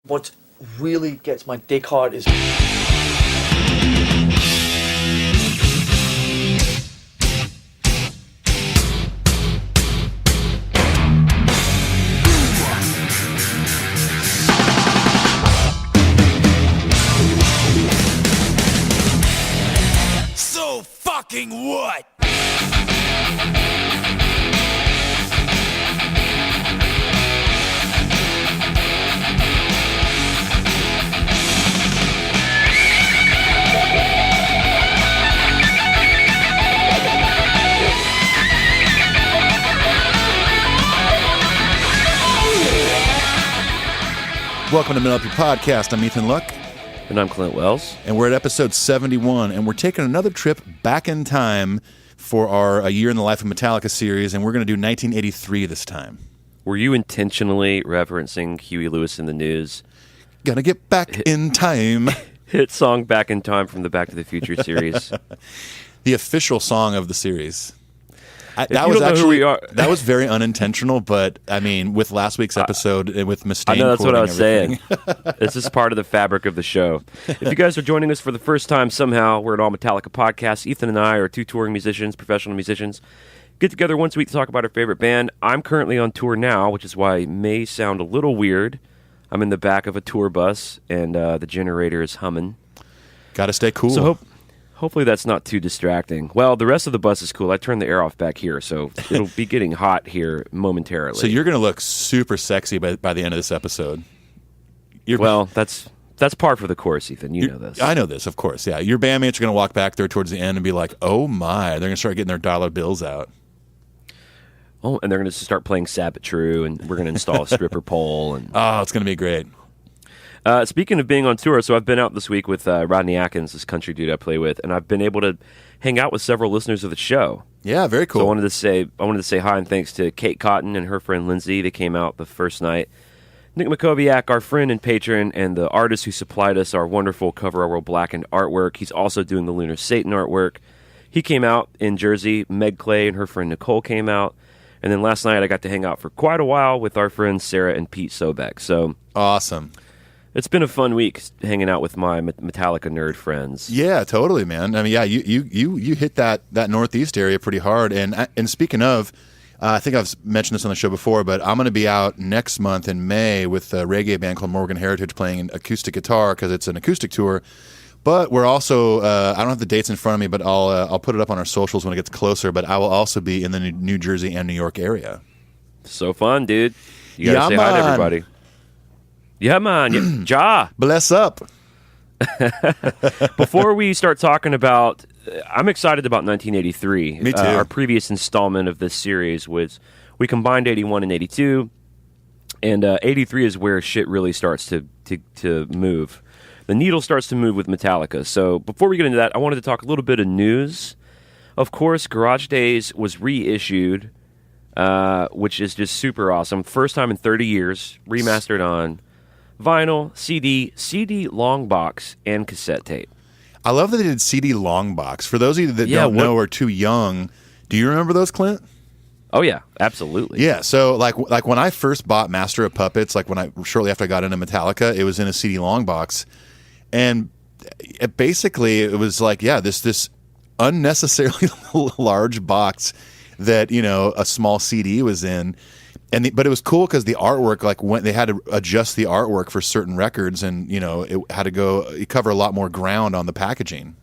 What really gets my dick hard is... So fucking what? Welcome to Metal Up Your Podcast. I'm Ethan Luck. And I'm Clint Wells. And we're at episode 71, and we're taking another trip back in time for our A Year in the Life of Metallica series, and we're going to do 1983 this time. Were you intentionally referencing Huey Lewis in the News? Gonna get back in time. Hit song Back in Time from the Back to the Future series. The official song of the series. That was very unintentional, but I mean, with last week's episode with Mustaine, I know that's what I was saying. This is part of the fabric of the show. If you guys are joining us for the first time, somehow we're an all Metallica podcast. Ethan and I are two touring musicians, professional musicians. Get together once a week to talk about our favorite band. I'm currently on tour now, which is why it may sound a little weird. I'm in the back of a tour bus, and the generator is humming. Got to stay cool. So hopefully that's not too distracting. Well, the rest of the bus is cool. I turned the air off back here, so it'll be getting hot here momentarily. So you're going to look super sexy by the end of this episode. Well, that's par for the course, Ethan. You know this. I know this, of course, yeah. Your bandmates are going to walk back there towards the end and be like, oh my, they're going to start getting their dollar bills out. Oh, and they're going to start playing Sabbath True, and we're going to install a stripper pole. And oh, it's going to be great. Speaking of being on tour, so I've been out this week with Rodney Atkins, this country dude I play with, and I've been able to hang out with several listeners of the show. Yeah, very cool. So I wanted to say hi and thanks to Kate Cotton and her friend Lindsay. They came out the first night. Nick Makoviak, our friend and patron, and the artist who supplied us our wonderful Cover Our World Blackened artwork. He's also doing the Lunar Satan artwork. He came out in Jersey. Meg Clay and her friend Nicole came out. And then last night I got to hang out for quite a while with our friends Sarah and Pete Sobek. So awesome. It's been a fun week hanging out with my Metallica nerd friends. Yeah, totally, man. I mean, yeah, you hit that Northeast area pretty hard. And speaking of, I think I've mentioned this on the show before, but I'm going to be out next month in May with a reggae band called Morgan Heritage playing an acoustic guitar because it's an acoustic tour. But we're also, I don't have the dates in front of me, but I'll put it up on our socials when it gets closer. But I will also be in the New Jersey and New York area. So fun, dude. You got to say hi to everybody. Yeah, man. Ja. Bless up. Before we start talking about, I'm excited about 1983. Me too. Our previous installment of this series was, we combined 81 and 82, and 83 is where shit really starts to move. The needle starts to move with Metallica. So before we get into that, I wanted to talk a little bit of news. Of course, Garage Days was reissued, which is just super awesome. First time in 30 years, remastered on vinyl, CD long box, and cassette tape. I love that they did CD long box. For those of you that don't know or are too young, do you remember those, Clint? Oh yeah, absolutely. Yeah, so like when I first bought Master of Puppets, shortly after I got into Metallica, it was in a CD long box, and it was like, yeah, this unnecessarily large box that a small CD was in. But it was cool because the artwork, they had to adjust the artwork for certain records, and it had to cover a lot more ground on the packaging.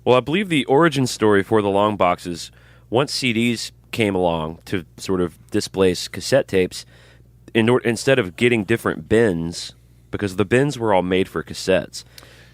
Well, I believe the origin story for the long boxes, once CDs came along to sort of displace cassette tapes, instead of getting different bins, because the bins were all made for cassettes,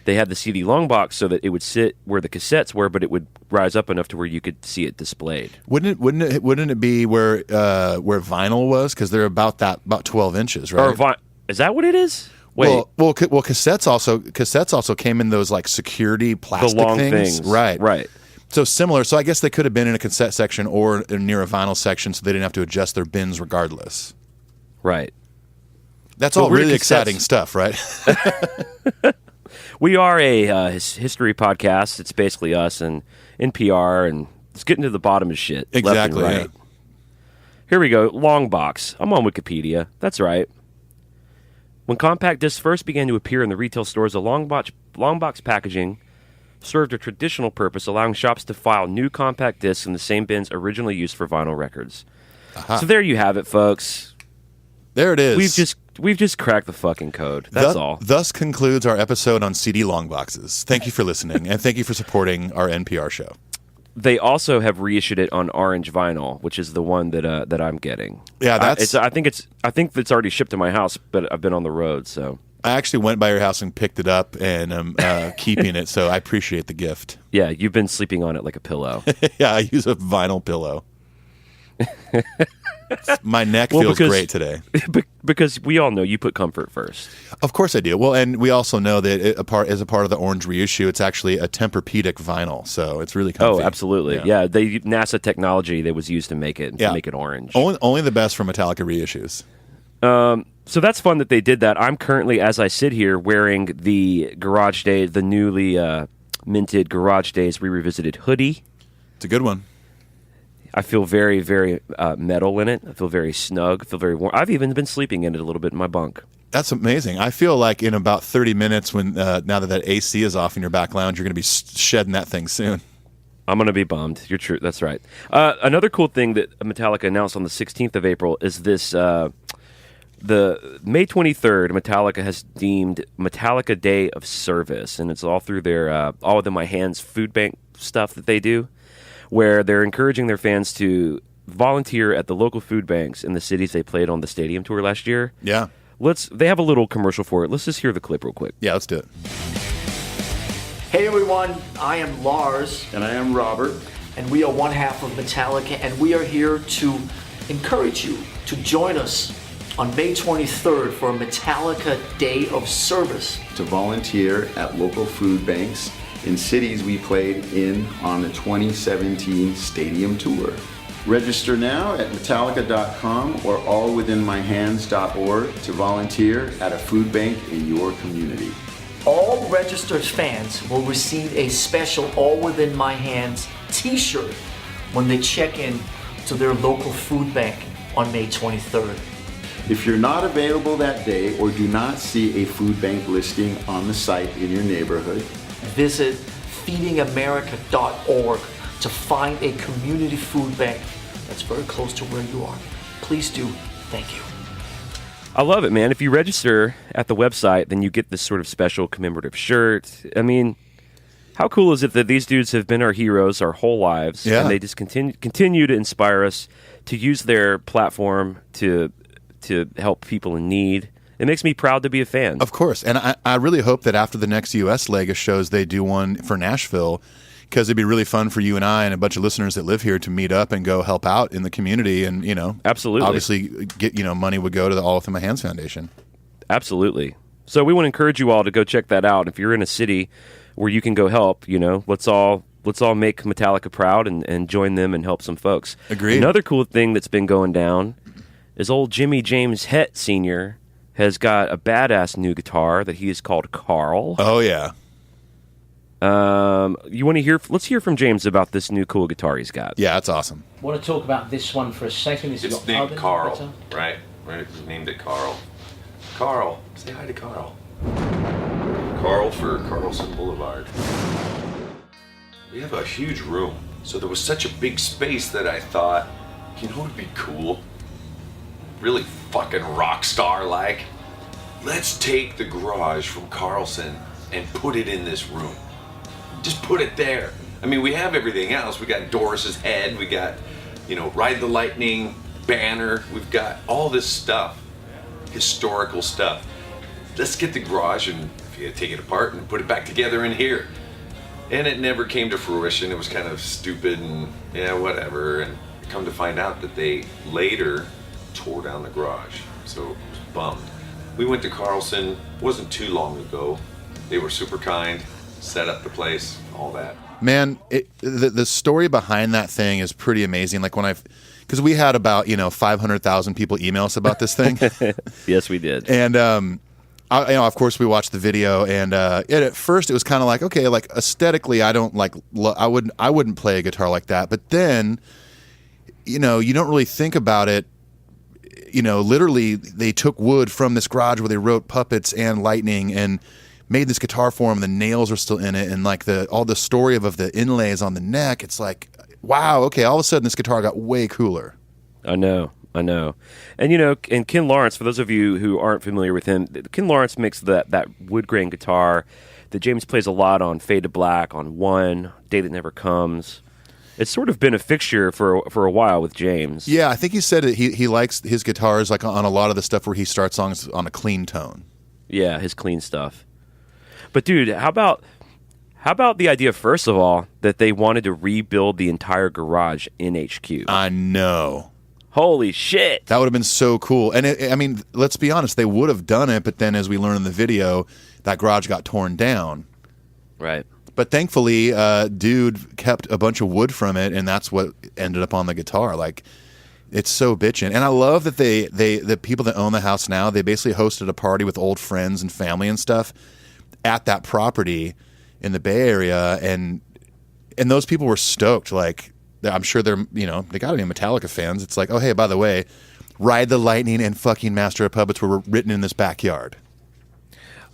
they had the CD long box so that it would sit where the cassettes were, but it would rise up enough to where you could see it displayed. Wouldn't it be where vinyl was? Because they're about 12 inches, right? Is that what it is? Wait. Well, cassettes also came in those like security plastic the long things. Right. So similar. So I guess they could have been in a cassette section or near a vinyl section, so they didn't have to adjust their bins regardless. Right. That's all really exciting stuff, right? We are a history podcast. It's basically us and NPR, and it's getting to the bottom of shit. Exactly. Left and right. Yeah. Here we go. Long box. I'm on Wikipedia. That's right. When compact discs first began to appear in the retail stores, a long box packaging served a traditional purpose, allowing shops to file new compact discs in the same bins originally used for vinyl records. So there you have it, folks. There it is. We've just cracked the fucking code. That's all. Thus concludes our episode on CD long boxes. Thank you for listening, and thank you for supporting our NPR show. They also have reissued it on orange vinyl, which is the one that I'm getting. Yeah, that's. I think it's already shipped to my house, but I've been on the road, so. I actually went by your house and picked it up, and I'm keeping it. So I appreciate the gift. Yeah, you've been sleeping on it like a pillow. Yeah, I use a vinyl pillow. My neck feels great today. Because we all know you put comfort first. Of course I do. Well, and we also know that as a part of the orange reissue, it's actually a Tempur-Pedic vinyl, so it's really comfy. Oh, absolutely. Yeah, NASA technology that was used to make it orange. Only the best for Metallica reissues. So that's fun that they did that. I'm currently, as I sit here, wearing the the newly minted Garage Days Revisited hoodie. It's a good one. I feel very, very metal in it. I feel very snug. I feel very warm. I've even been sleeping in it a little bit in my bunk. That's amazing. I feel like in about 30 minutes, when now that AC is off in your back lounge, you're going to be shedding that thing soon. I'm going to be bummed. You're true. That's right. Another cool thing that Metallica announced on the 16th of April is this. The May 23rd, Metallica has deemed Metallica Day of Service, and it's all through their All Within My Hands food bank stuff that they do, where they're encouraging their fans to volunteer at the local food banks in the cities they played on the stadium tour last year. Yeah. They have a little commercial for it. Let's just hear the clip real quick. Yeah, let's do it. Hey everyone, I am Lars. And I am Robert. And we are one half of Metallica, and we are here to encourage you to join us on May 23rd for a Metallica Day of Service. To volunteer at local food banks in cities we played in on the 2017 stadium tour. Register now at Metallica.com or allwithinmyhands.org to volunteer at a food bank in your community. All registered fans will receive a special All Within My Hands t-shirt when they check in to their local food bank on May 23rd. If you're not available that day or do not see a food bank listing on the site in your neighborhood, visit feedingamerica.org to find a community food bank that's very close to where you are. Please do. Thank you. I love it, man. If you register at the website, then you get this sort of special commemorative shirt. I mean, how cool is it that these dudes have been our heroes our whole lives, and they just continue to inspire us to use their platform to help people in need. It makes me proud to be a fan. Of course. And I really hope that after the next U.S. leg of shows, they do one for Nashville, because it'd be really fun for you and I and a bunch of listeners that live here to meet up and go help out in the community. And, absolutely. Obviously, money would go to the All Within My Hands Foundation. Absolutely. So we want to encourage you all to go check that out. If you're in a city where you can go help, let's all make Metallica proud and join them and help some folks. Agreed. Another cool thing that's been going down is old Jimmy James Hett Sr. has got a badass new guitar that he has called Carl. Oh, yeah. You want to hear? Let's hear from James about this new cool guitar he's got. Yeah, that's awesome. I want to talk about this one for a second. It's named Carl, right? Right? It's named it Carl. Carl, say hi to Carl. Carl for Carlson Boulevard. We have a huge room, so there was such a big space that I thought, what would be cool? Really fucking rock star like. Let's take the garage from Carlson and put it in this room. Just put it there. I mean, we have everything else. We got Doris's head. We got, Ride the Lightning banner. We've got all this stuff, historical stuff. Let's get the garage and take it apart and put it back together in here. And it never came to fruition. It was kind of stupid and whatever. And come to find out that they later tore down the garage. So I was bummed. We went to Carlson. Wasn't too long ago. They were super kind. Set up the place, all that. Man, the story behind that thing is pretty amazing. Like because we had about 500,000 people email us about this thing. Yes, we did. And of course, we watched the video, and at first it was kind of like, okay, like aesthetically, I don't like. I wouldn't play a guitar like that. But then, you don't really think about it. literally they took wood from this garage where they wrote Puppets and Lightning and made this guitar for him. The nails are still in it, and like all the story of the inlays on the neck. It's like, wow, okay. All of a sudden, this guitar got way cooler. I know. And and Ken Lawrence, for those of you who aren't familiar with him, Ken Lawrence makes that wood grain guitar that James plays a lot on Fade to Black, on One, Day That Never Comes. It's sort of been a fixture for a while with James. Yeah, I think he said that he likes his guitars like on a lot of the stuff where he starts songs on a clean tone. Yeah, his clean stuff. But dude, how about the idea, first of all, that they wanted to rebuild the entire garage in HQ? I know. Holy shit. That would have been so cool. And let's be honest, they would have done it, but then as we learn in the video, that garage got torn down. Right. But thankfully, dude kept a bunch of wood from it, and that's what ended up on the guitar. Like, it's so bitchin'. And I love that the people that own the house now, they basically hosted a party with old friends and family and stuff at that property in the Bay Area, and those people were stoked. Like, I'm sure they're, they got to be Metallica fans. It's like, oh, hey, by the way, Ride the Lightning and fucking Master of Puppets were written in this backyard.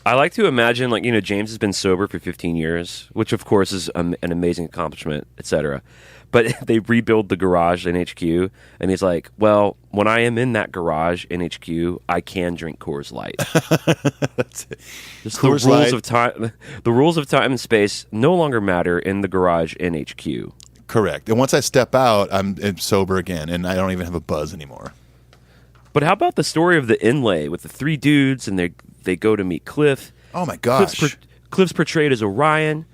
I like to imagine, James has been sober for 15 years, which, of course, is an amazing accomplishment, etc. But they rebuild the garage in HQ, and he's like, well, when I am in that garage in HQ, I can drink Coors Light. Just Coors the rules Light. of time. The rules of time and space no longer matter in the garage in HQ. Correct. And once I step out, I'm sober again, and I don't even have a buzz anymore. But how about the story of the inlay with the three dudes, and they go to meet Cliff. Oh, my gosh. Cliff's portrayed as Orion.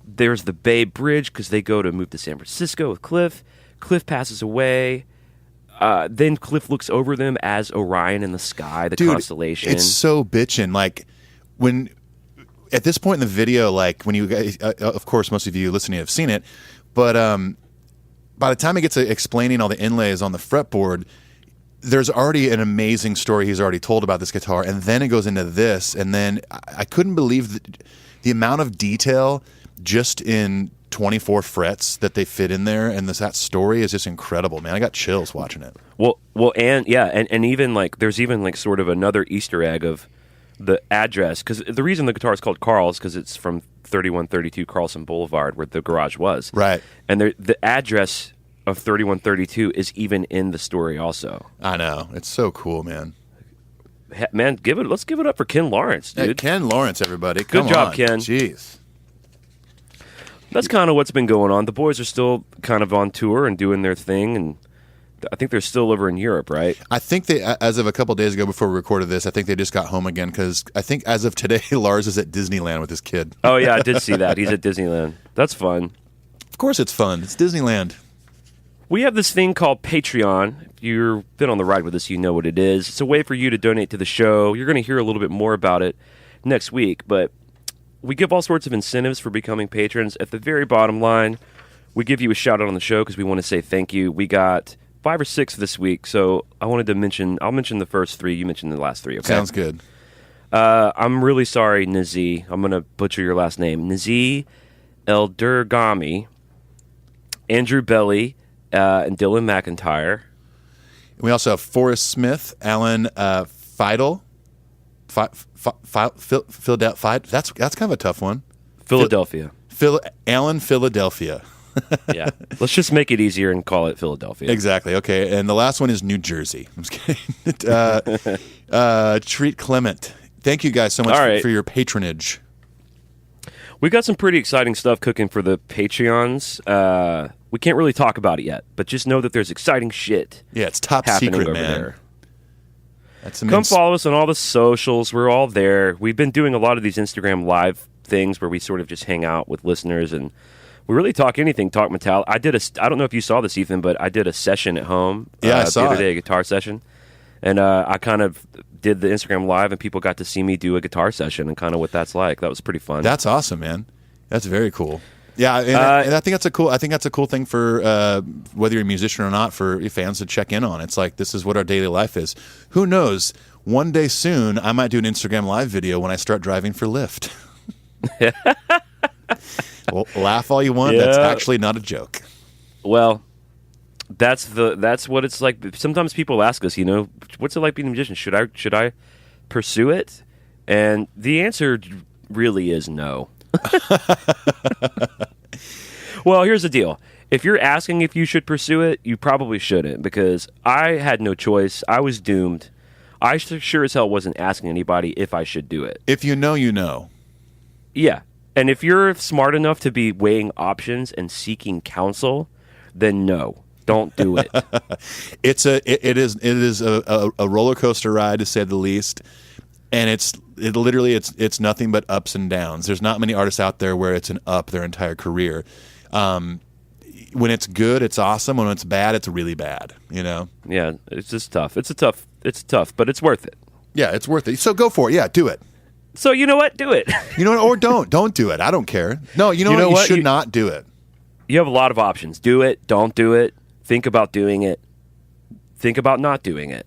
There's the Bay Bridge because they go to move to San Francisco with Cliff. Cliff passes away. Then Cliff looks over them as Orion in the sky, the constellation. It's so bitchin'. Like, when at this point in the video, like when you guys, of course, most of you listening have seen it, but by the time he gets to explaining all the inlays on the fretboard, there's already an amazing story he's already told about this guitar, and then it goes into this, and then I couldn't believe the amount of detail just in 24 frets that they fit in there, and that story is just incredible, man. I got chills watching it. Well, and even there's even sort of another Easter egg of the address, because the reason the guitar is called Carl is because it's from 3132 Carlson Boulevard, where the garage was. Right. And the address of 3132 is even in the story also. I know. It's so cool, man. Man, let's give it up for Ken Lawrence, dude. Hey, Ken Lawrence, everybody. Good Come job, on. Ken. Jeez. That's kind of what's been going on. The boys are still kind of on tour and doing their thing, and I think they're still over in Europe, right? I think they, as of a couple days ago before we recorded this, I think they just got home again, because I think as of today, Lars is at Disneyland with his kid. Oh, yeah, I did see that. He's at Disneyland. That's fun. Of course it's fun. It's Disneyland. We have this thing called Patreon. If you've been on the ride with us, you know what it is. It's a way for you to donate to the show. You're going to hear a little bit more about it next week, but we give all sorts of incentives for becoming patrons. At the very bottom line, we give you a shout out on the show because we want to say thank you. We got 5 or 6 this week, so I'll mention the first 3. You mentioned the last 3, okay? Sounds good. I'm really sorry, Nazi. I'm going to butcher your last name. Nazi Eldergami, Andrew Belly, and Dylan McIntyre. We also have Forrest Smith, Alan Fidel, Philadelphia. That's kind of a tough one. Philadelphia. Alan Philadelphia. Yeah. Let's just make it easier and call it Philadelphia. Exactly. Okay. And the last one is New Jersey. I'm just kidding. Treat Clement. Thank you guys so much for your patronage. We got some pretty exciting stuff cooking for the Patreons. We can't really talk about it yet, but just know that there's exciting shit. Yeah, it's top happening secret, over man. there. That's Come follow us on all the socials. We're all there. We've been doing a lot of these Instagram live things where we sort of just hang out with listeners, and we really talk anything. Talk Metallica. I don't know if you saw this, Ethan, but I did a session at home. Yeah, I saw the other day, it. a guitar session, and I kind of did the Instagram live, and people got to see me do a guitar session and kind of what that's like. That was pretty fun. That's awesome, man. That's very cool. Yeah, and I think that's a cool thing for whether you're a musician or not, for your fans to check in on. It's like, this is what our daily life is. Who knows? One day soon, I might do an Instagram live video when I start driving for Lyft. Well, laugh all you want. Yeah. That's actually not a joke. Well, That's what it's like. Sometimes people ask us, what's it like being a musician? Should I pursue it? And the answer really is no. Well, here's the deal. If you're asking if you should pursue it, you probably shouldn't, because I had no choice. I was doomed. I sure as hell wasn't asking anybody if I should do it. If you know, you know. Yeah. And if you're smart enough to be weighing options and seeking counsel, then no, don't do it. It is a roller coaster ride, to say the least. And it's nothing but ups and downs. There's not many artists out there where it's an up their entire career. When it's good, it's awesome. When it's bad, it's really bad. Yeah, it's just tough. It's tough, but it's worth it. Yeah, it's worth it. So go for it. Yeah, do it. So you know what? Do it. You know what? Or don't do it. I don't care. No, you know what? You should not do it. You have a lot of options. Do it. Don't do it. Think about doing it. Think about not doing it.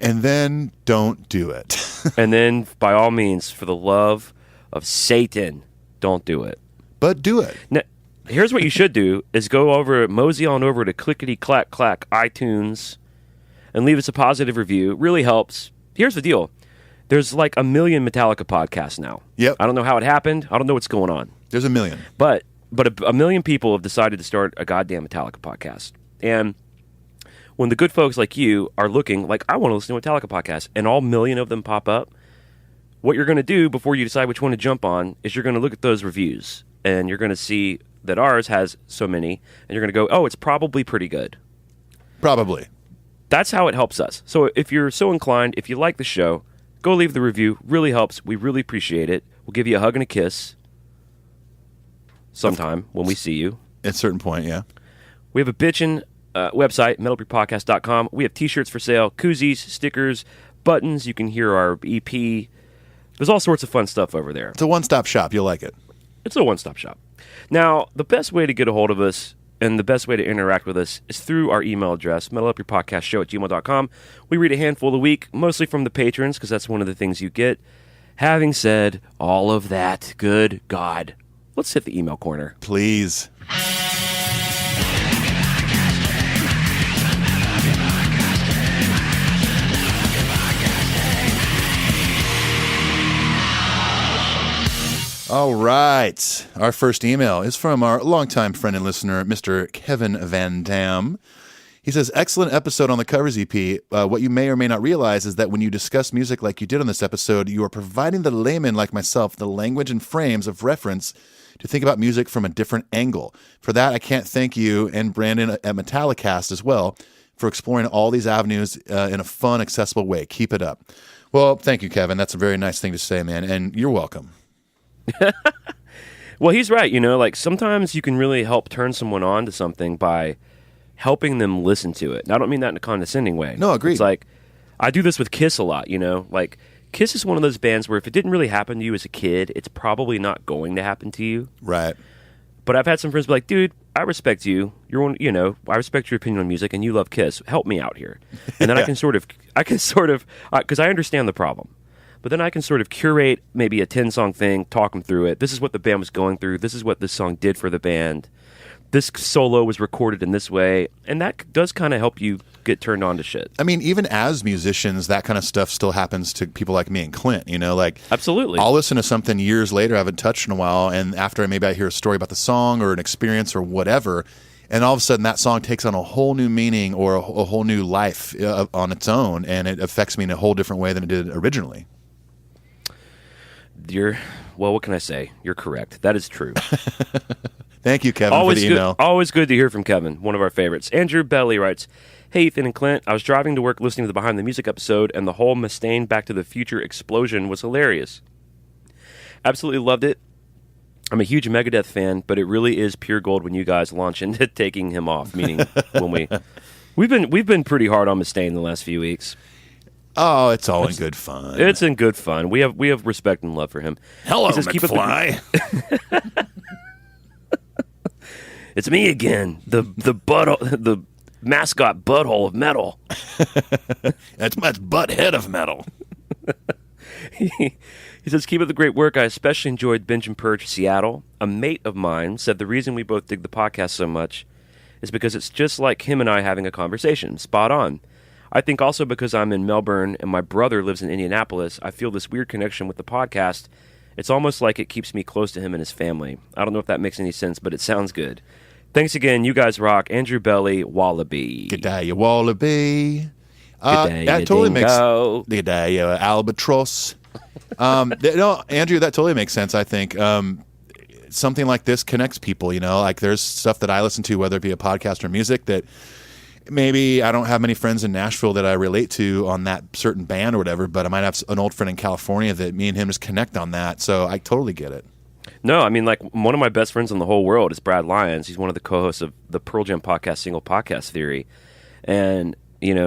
And then don't do it. And then, by all means, for the love of Satan, don't do it. But do it. Now, here's what you should do: is mosey on over to Clickety Clack Clack iTunes, and leave us a positive review. It really helps. Here's the deal: there's like 1 million Metallica podcasts now. Yep. I don't know how it happened. I don't know what's going on. There's 1 million. But a million people have decided to start a goddamn Metallica podcast. And when the good folks like you are looking, like, I want to listen to a Metallica podcast, and all 1 million of them pop up, what you're going to do before you decide which one to jump on is you're going to look at those reviews, and you're going to see that ours has so many, and you're going to go, oh, it's probably pretty good. Probably. That's how it helps us. So if you're so inclined, if you like the show, go leave the review. Really helps. We really appreciate it. We'll give you a hug and a kiss sometime when we see you. At a certain point, yeah. We have a bitchin' website, metalupyourpodcast.com. We have t-shirts for sale, koozies, stickers, buttons. You can hear our EP. There's all sorts of fun stuff over there. It's a one-stop shop. You'll like it. It's a one-stop shop. Now, the best way to get a hold of us and the best way to interact with us is through our email address, metalupyourpodcastshow@gmail.com. We read a handful a week, mostly from the patrons, because that's one of the things you get. Having said all of that, good God, let's hit the email corner. Please. All right. Our first email is from our longtime friend and listener, Mr. Kevin Van Dam. He says, excellent episode on the Covers EP. What you may or may not realize is that when you discuss music like you did on this episode, you are providing the layman like myself the language and frames of reference to think about music from a different angle. For that, I can't thank you and Brandon at Metallicast as well for exploring all these avenues in a fun, accessible way. Keep it up. Well, thank you, Kevin. That's a very nice thing to say, man, and you're welcome. Well, he's right. Like, sometimes you can really help turn someone on to something by helping them listen to it. And I don't mean that in a condescending way. No, agreed. It's like, I do this with Kiss a lot, Like, Kiss is one of those bands where if it didn't really happen to you as a kid, it's probably not going to happen to you. Right. But I've had some friends be like, dude, I respect you. You're one, I respect your opinion on music, and you love Kiss. Help me out here. And then I can sort of, because I understand the problem. But then I can sort of curate maybe a 10-song thing, talk them through it. This is what the band was going through. This is what this song did for the band. This solo was recorded in this way. And that does kind of help you get turned on to shit. I mean, even as musicians, that kind of stuff still happens to people like me and Clint, like... Absolutely. I'll listen to something years later I haven't touched in a while, and after maybe I hear a story about the song or an experience or whatever, and all of a sudden that song takes on a whole new meaning or a whole new life on its own, and it affects me in a whole different way than it did originally. Well, what can I say? You're correct. That is true. Thank you, Kevin, for the email. Always good to hear from Kevin, one of our favorites. Andrew Belly writes, hey, Ethan and Clint, I was driving to work listening to the Behind the Music episode, and the whole Mustaine Back to the Future explosion was hilarious. Absolutely loved it. I'm a huge Megadeth fan, but it really is pure gold when you guys launch into taking him off, meaning when we've been pretty hard on Mustaine the last few weeks. Oh, it's all in good fun. It's in good fun. We have respect and love for him. Hello, McFly. It's me again, the mascot butthole of metal. That's my butt head of metal. He says, keep up the great work. I especially enjoyed Binge and Purge Seattle. A mate of mine said the reason we both dig the podcast so much is because it's just like him and I having a conversation. Spot on. I think also because I'm in Melbourne and my brother lives in Indianapolis, I feel this weird connection with the podcast. It's almost like it keeps me close to him and his family. I don't know if that makes any sense, but it sounds good. Thanks again. You guys rock. Andrew Belly, Wallaby. Good day, you wallaby. Good day, that you totally dingo. makes. Good day, you albatross. No, Andrew, that totally makes sense. I think something like this connects people. Like there's stuff that I listen to, whether it be a podcast or music, that maybe I don't have many friends in Nashville that I relate to on that certain band or whatever, but I might have an old friend in California that me and him just connect on that. So I totally get it. No, I mean, like, one of my best friends in the whole world is Brad Lyons. He's one of the co-hosts of the Pearl Jam podcast, Single Podcast Theory. And,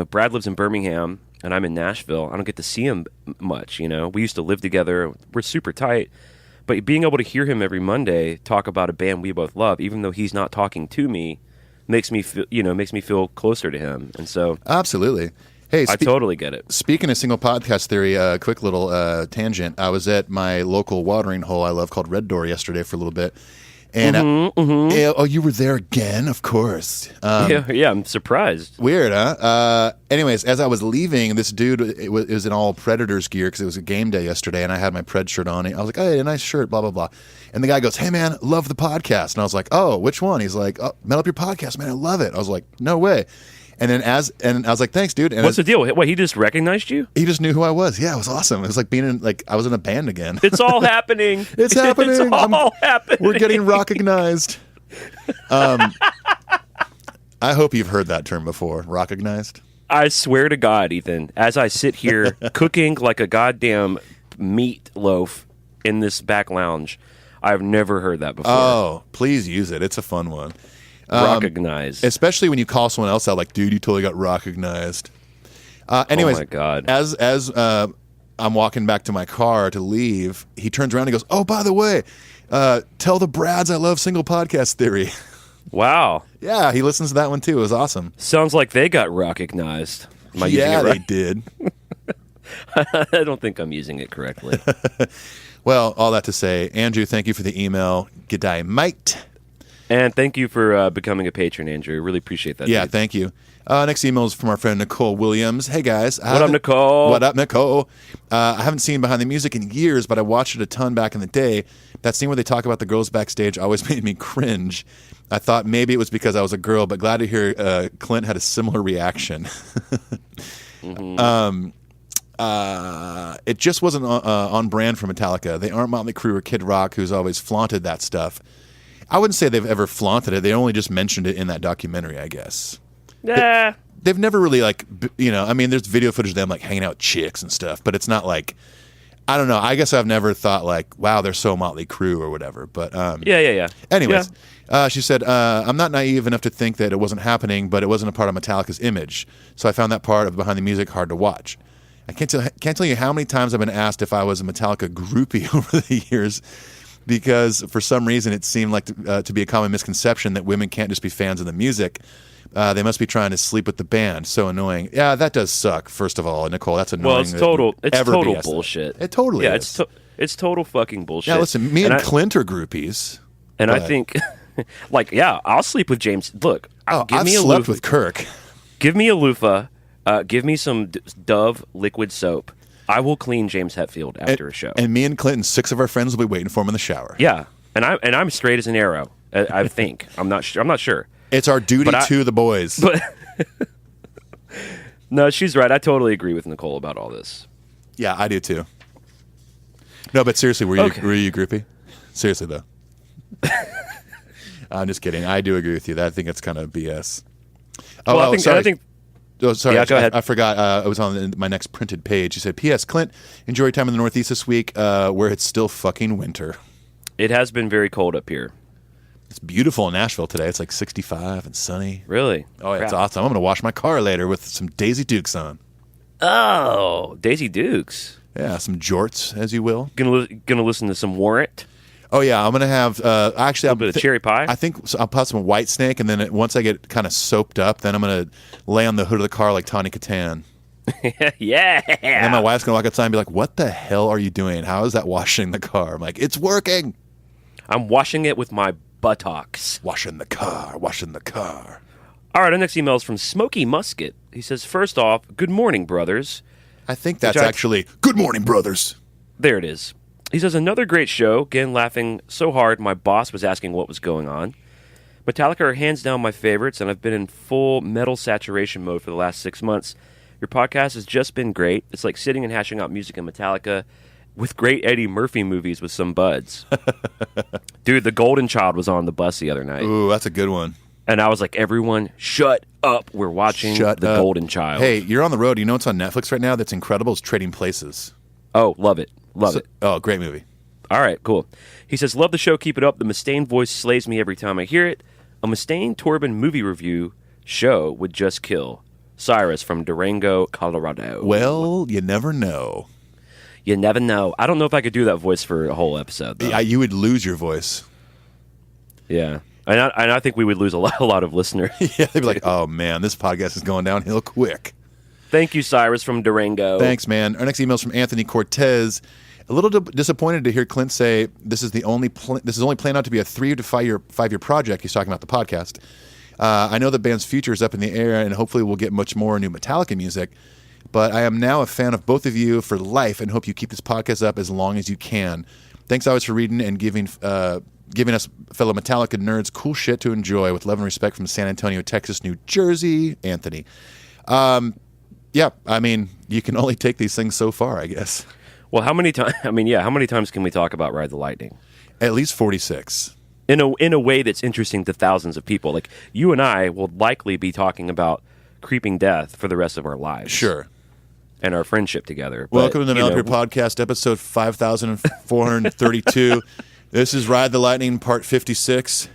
Brad lives in Birmingham, and I'm in Nashville. I don't get to see him much, We used to live together. We're super tight. But being able to hear him every Monday talk about a band we both love, even though he's not talking to me, makes me feel closer to him. And so Absolutely. Hey, I totally get it. Speaking of Single Podcast Theory, quick little tangent. I was at my local watering hole I love called Red Door yesterday for a little bit. And oh, you were there again? Of course. Yeah, I'm surprised. Weird, huh? Anyways, as I was leaving, this dude, it was in all Predators gear because it was a game day yesterday, and I had my Pred shirt on. I was like, hey, a nice shirt, blah, blah, blah. And the guy goes, hey, man, love the podcast. And I was like, oh, which one? He's like, oh, Metal Up Your Podcast, man, I love it. I was like, no way. And then and I was like, thanks, dude. And what's the deal? What, he just recognized you? He just knew who I was. Yeah, it was awesome. It was like being I was in a band again. It's all happening. It's happening. It's all happening. We're getting recognized. I hope you've heard that term before, recognized. I swear to God, Ethan, as I sit here cooking like a goddamn meatloaf in this back lounge, I've never heard that before. Oh, please use it. It's a fun one. Recognized. Especially when you call someone else out, like, dude, you totally got recognized. Anyways, oh my God. As I'm walking back to my car to leave, he turns around and goes, oh, by the way, tell the Brads I love Single Podcast Theory. Wow. Yeah, he listens to that one too. It was awesome. Sounds like they got recognized. Am I using it right? They did. I don't think I'm using it correctly. Well, all that to say, Andrew, thank you for the email. G'day, mate. And thank you for becoming a patron, Andrew. Really appreciate that. Yeah, dude. thank you. Next email is from our friend Nicole Williams. Hey, guys. What up, Nicole? What up, Nicole? I haven't seen Behind the Music in years, but I watched it a ton back in the day. That scene where they talk about the girls backstage always made me cringe. I thought maybe it was because I was a girl, but glad to hear Clint had a similar reaction. Mm-hmm. It just wasn't on brand for Metallica. They aren't Motley Crue or Kid Rock, who's always flaunted that stuff. I wouldn't say they've ever flaunted it. They only just mentioned it in that documentary, I guess. Yeah. They've never really, like, I mean, there's video footage of them, like, hanging out with chicks and stuff, but it's not like, I don't know. I guess I've never thought, like, wow, they're so Motley Crue or whatever. But Yeah. Anyways, she said, I'm not naive enough to think that it wasn't happening, but it wasn't a part of Metallica's image. So I found that part of Behind the Music hard to watch. I can't tell you how many times I've been asked if I was a Metallica groupie over the years, because for some reason it seemed like to be a common misconception that women can't just be fans of the music. They must be trying to sleep with the band. So annoying. Yeah, that does suck, first of all, Nicole. That's annoying. Well, it's total bullshit. It totally is. It's total fucking bullshit. Yeah, listen, me and Clint are groupies. And I think, like, yeah, I'll sleep with James. Look, I've slept with Kirk. Give me a loofah. Give me some Dove liquid soap. I will clean James Hetfield after a show. And me and Clint and 6 of our friends will be waiting for him in the shower. Yeah, and I'm straight as an arrow. I think I'm not sure. It's our duty to the boys. But no, she's right. I totally agree with Nicole about all this. Yeah, I do too. No, but seriously, were you groupie? Seriously though. I'm just kidding. I do agree with you. I think it's kind of BS. I think. Oh, sorry. Yeah, go ahead. I forgot. It was on my next printed page. He said, P.S. Clint, enjoy your time in the Northeast this week where it's still fucking winter. It has been very cold up here. It's beautiful in Nashville today. It's like 65 and sunny. Really? Oh, yeah, it's awesome. I'm going to wash my car later with some Daisy Dukes on. Oh, Daisy Dukes. Yeah, some jorts, as you will. Gonna listen to some Warrant. Oh, yeah. I'm going to have, actually, a little bit of cherry pie. I think I'll put some White Snake, and then once I get kind of soaped up, then I'm going to lay on the hood of the car like Tawny Katan. Yeah. And my wife's going to walk outside and be like, what the hell are you doing? How is that washing the car? I'm like, it's working. I'm washing it with my buttocks. Washing the car. All right, our next email is from Smokey Musket. He says, first off, good morning, brothers. I think that's actually good morning, brothers. There it is. He says, another great show. Again, laughing so hard my boss was asking what was going on. Metallica are hands down my favorites, and I've been in full metal saturation mode for the last 6 months. Your podcast has just been great. It's like sitting and hashing out music in Metallica with great Eddie Murphy movies with some buds. Dude, The Golden Child was on the bus the other night. Ooh, that's a good one. And I was like, everyone, shut up. We're watching The Golden Child. Hey, you're on the road. You know what's on Netflix right now that's incredible? It's Trading Places. Oh, love it. Love it. Oh, great movie. All right, cool. He says, love the show. Keep it up. The Mustaine voice slays me every time I hear it. A Mustaine-Torben movie review show would just kill. Cyrus from Durango, Colorado. Well, you never know. You never know. I don't know if I could do that voice for a whole episode, though. Yeah, you would lose your voice. Yeah. And I think we would lose a lot of listeners. Yeah, they'd be like, oh, man, this podcast is going downhill quick. Thank you, Cyrus from Durango. Thanks, man. Our next email is from Anthony Cortez. A little disappointed to hear Clint say this is only planned out to be a 3 to 5 year project. He's talking about the podcast. I know the band's future is up in the air, and hopefully we'll get much more new Metallica music. But I am now a fan of both of you for life, and hope you keep this podcast up as long as you can. Thanks always for reading and giving us fellow Metallica nerds cool shit to enjoy. With love and respect from San Antonio, Texas, New Jersey, Anthony. Yeah, I mean, you can only take these things so far, I guess. Well, how many times? I mean, yeah, how many times can we talk about Ride the Lightning? At least 46. In a way that's interesting to thousands of people. Like, you and I will likely be talking about Creeping Death for the rest of our lives. Sure. And our friendship together. Welcome to the Metal Up Your Podcast, episode 5432. This is Ride the Lightning, part 56.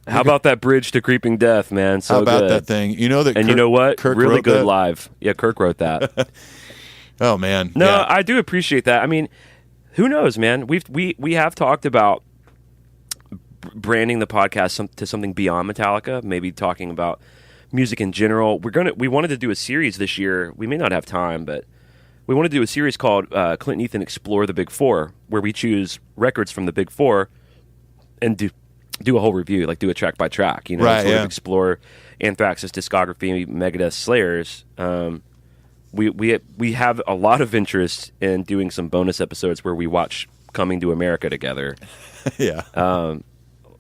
How about that bridge to Creeping Death, man? So how about good. that thing? You know that and Kirk, you know what? Kirk really wrote good that? live. Yeah, Kirk wrote that. Oh, man. No, yeah. I do appreciate that. I mean, who knows, man? We have talked about branding the podcast to something beyond Metallica, maybe talking about music in general. We wanted to do a series this year. We may not have time, but we want to do a series called Clint and Ethan Explore the Big Four, where we choose records from the Big Four and do a whole review, like do a track by track, right, sort of explore Anthrax's discography, Megadeth, Slayer's. We have a lot of interest in doing some bonus episodes where we watch Coming to America together. Yeah.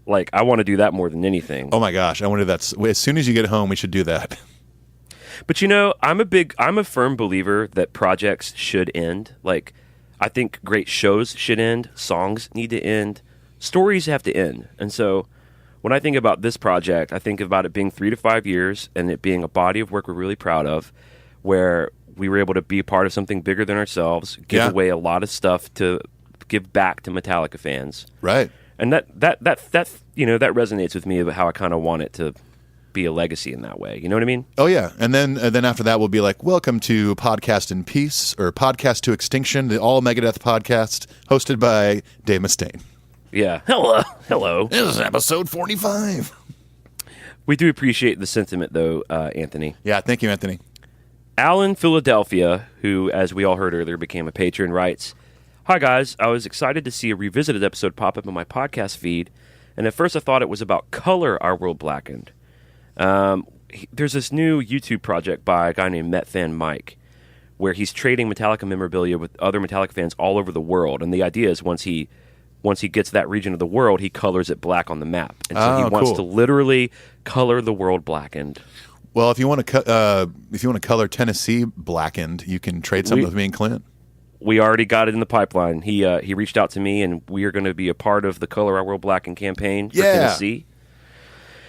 Like, I want to do that more than anything. Oh my gosh, I wonder that as soon as you get home, we should do that. But I'm a firm believer that projects should end. Like, I think great shows should end, songs need to end, stories have to end. And so when I think about this project, I think about it being 3 to 5 years and it being a body of work we're really proud of, where we were able to be a part of something bigger than ourselves, give away a lot of stuff to give back to Metallica fans. Right. And that resonates with me about how I kind of want it to be a legacy in that way. You know what I mean? Oh yeah, and then after that we'll be like, welcome to Podcast in Peace, or Podcast to Extinction, the all Megadeth podcast hosted by Dave Mustaine. Yeah. Hello. This is episode 45. We do appreciate the sentiment, though, Anthony. Yeah, thank you, Anthony. Alan Philadelphia, who, as we all heard earlier, became a patron, writes, "Hi, guys. I was excited to see a revisited episode pop up in my podcast feed, and at first I thought it was about Color Our World Blackened. There's this new YouTube project by a guy named MetFan Mike, where he's trading Metallica memorabilia with other Metallica fans all over the world, and the idea is once he gets that region of the world, he colors it black on the map. And so he wants to literally color the world blackened." Well, if you want to color Tennessee blackened, you can trade something with me and Clint. We already got it in the pipeline. He reached out to me, and we are going to be a part of the Color Our World Blackened campaign for Tennessee.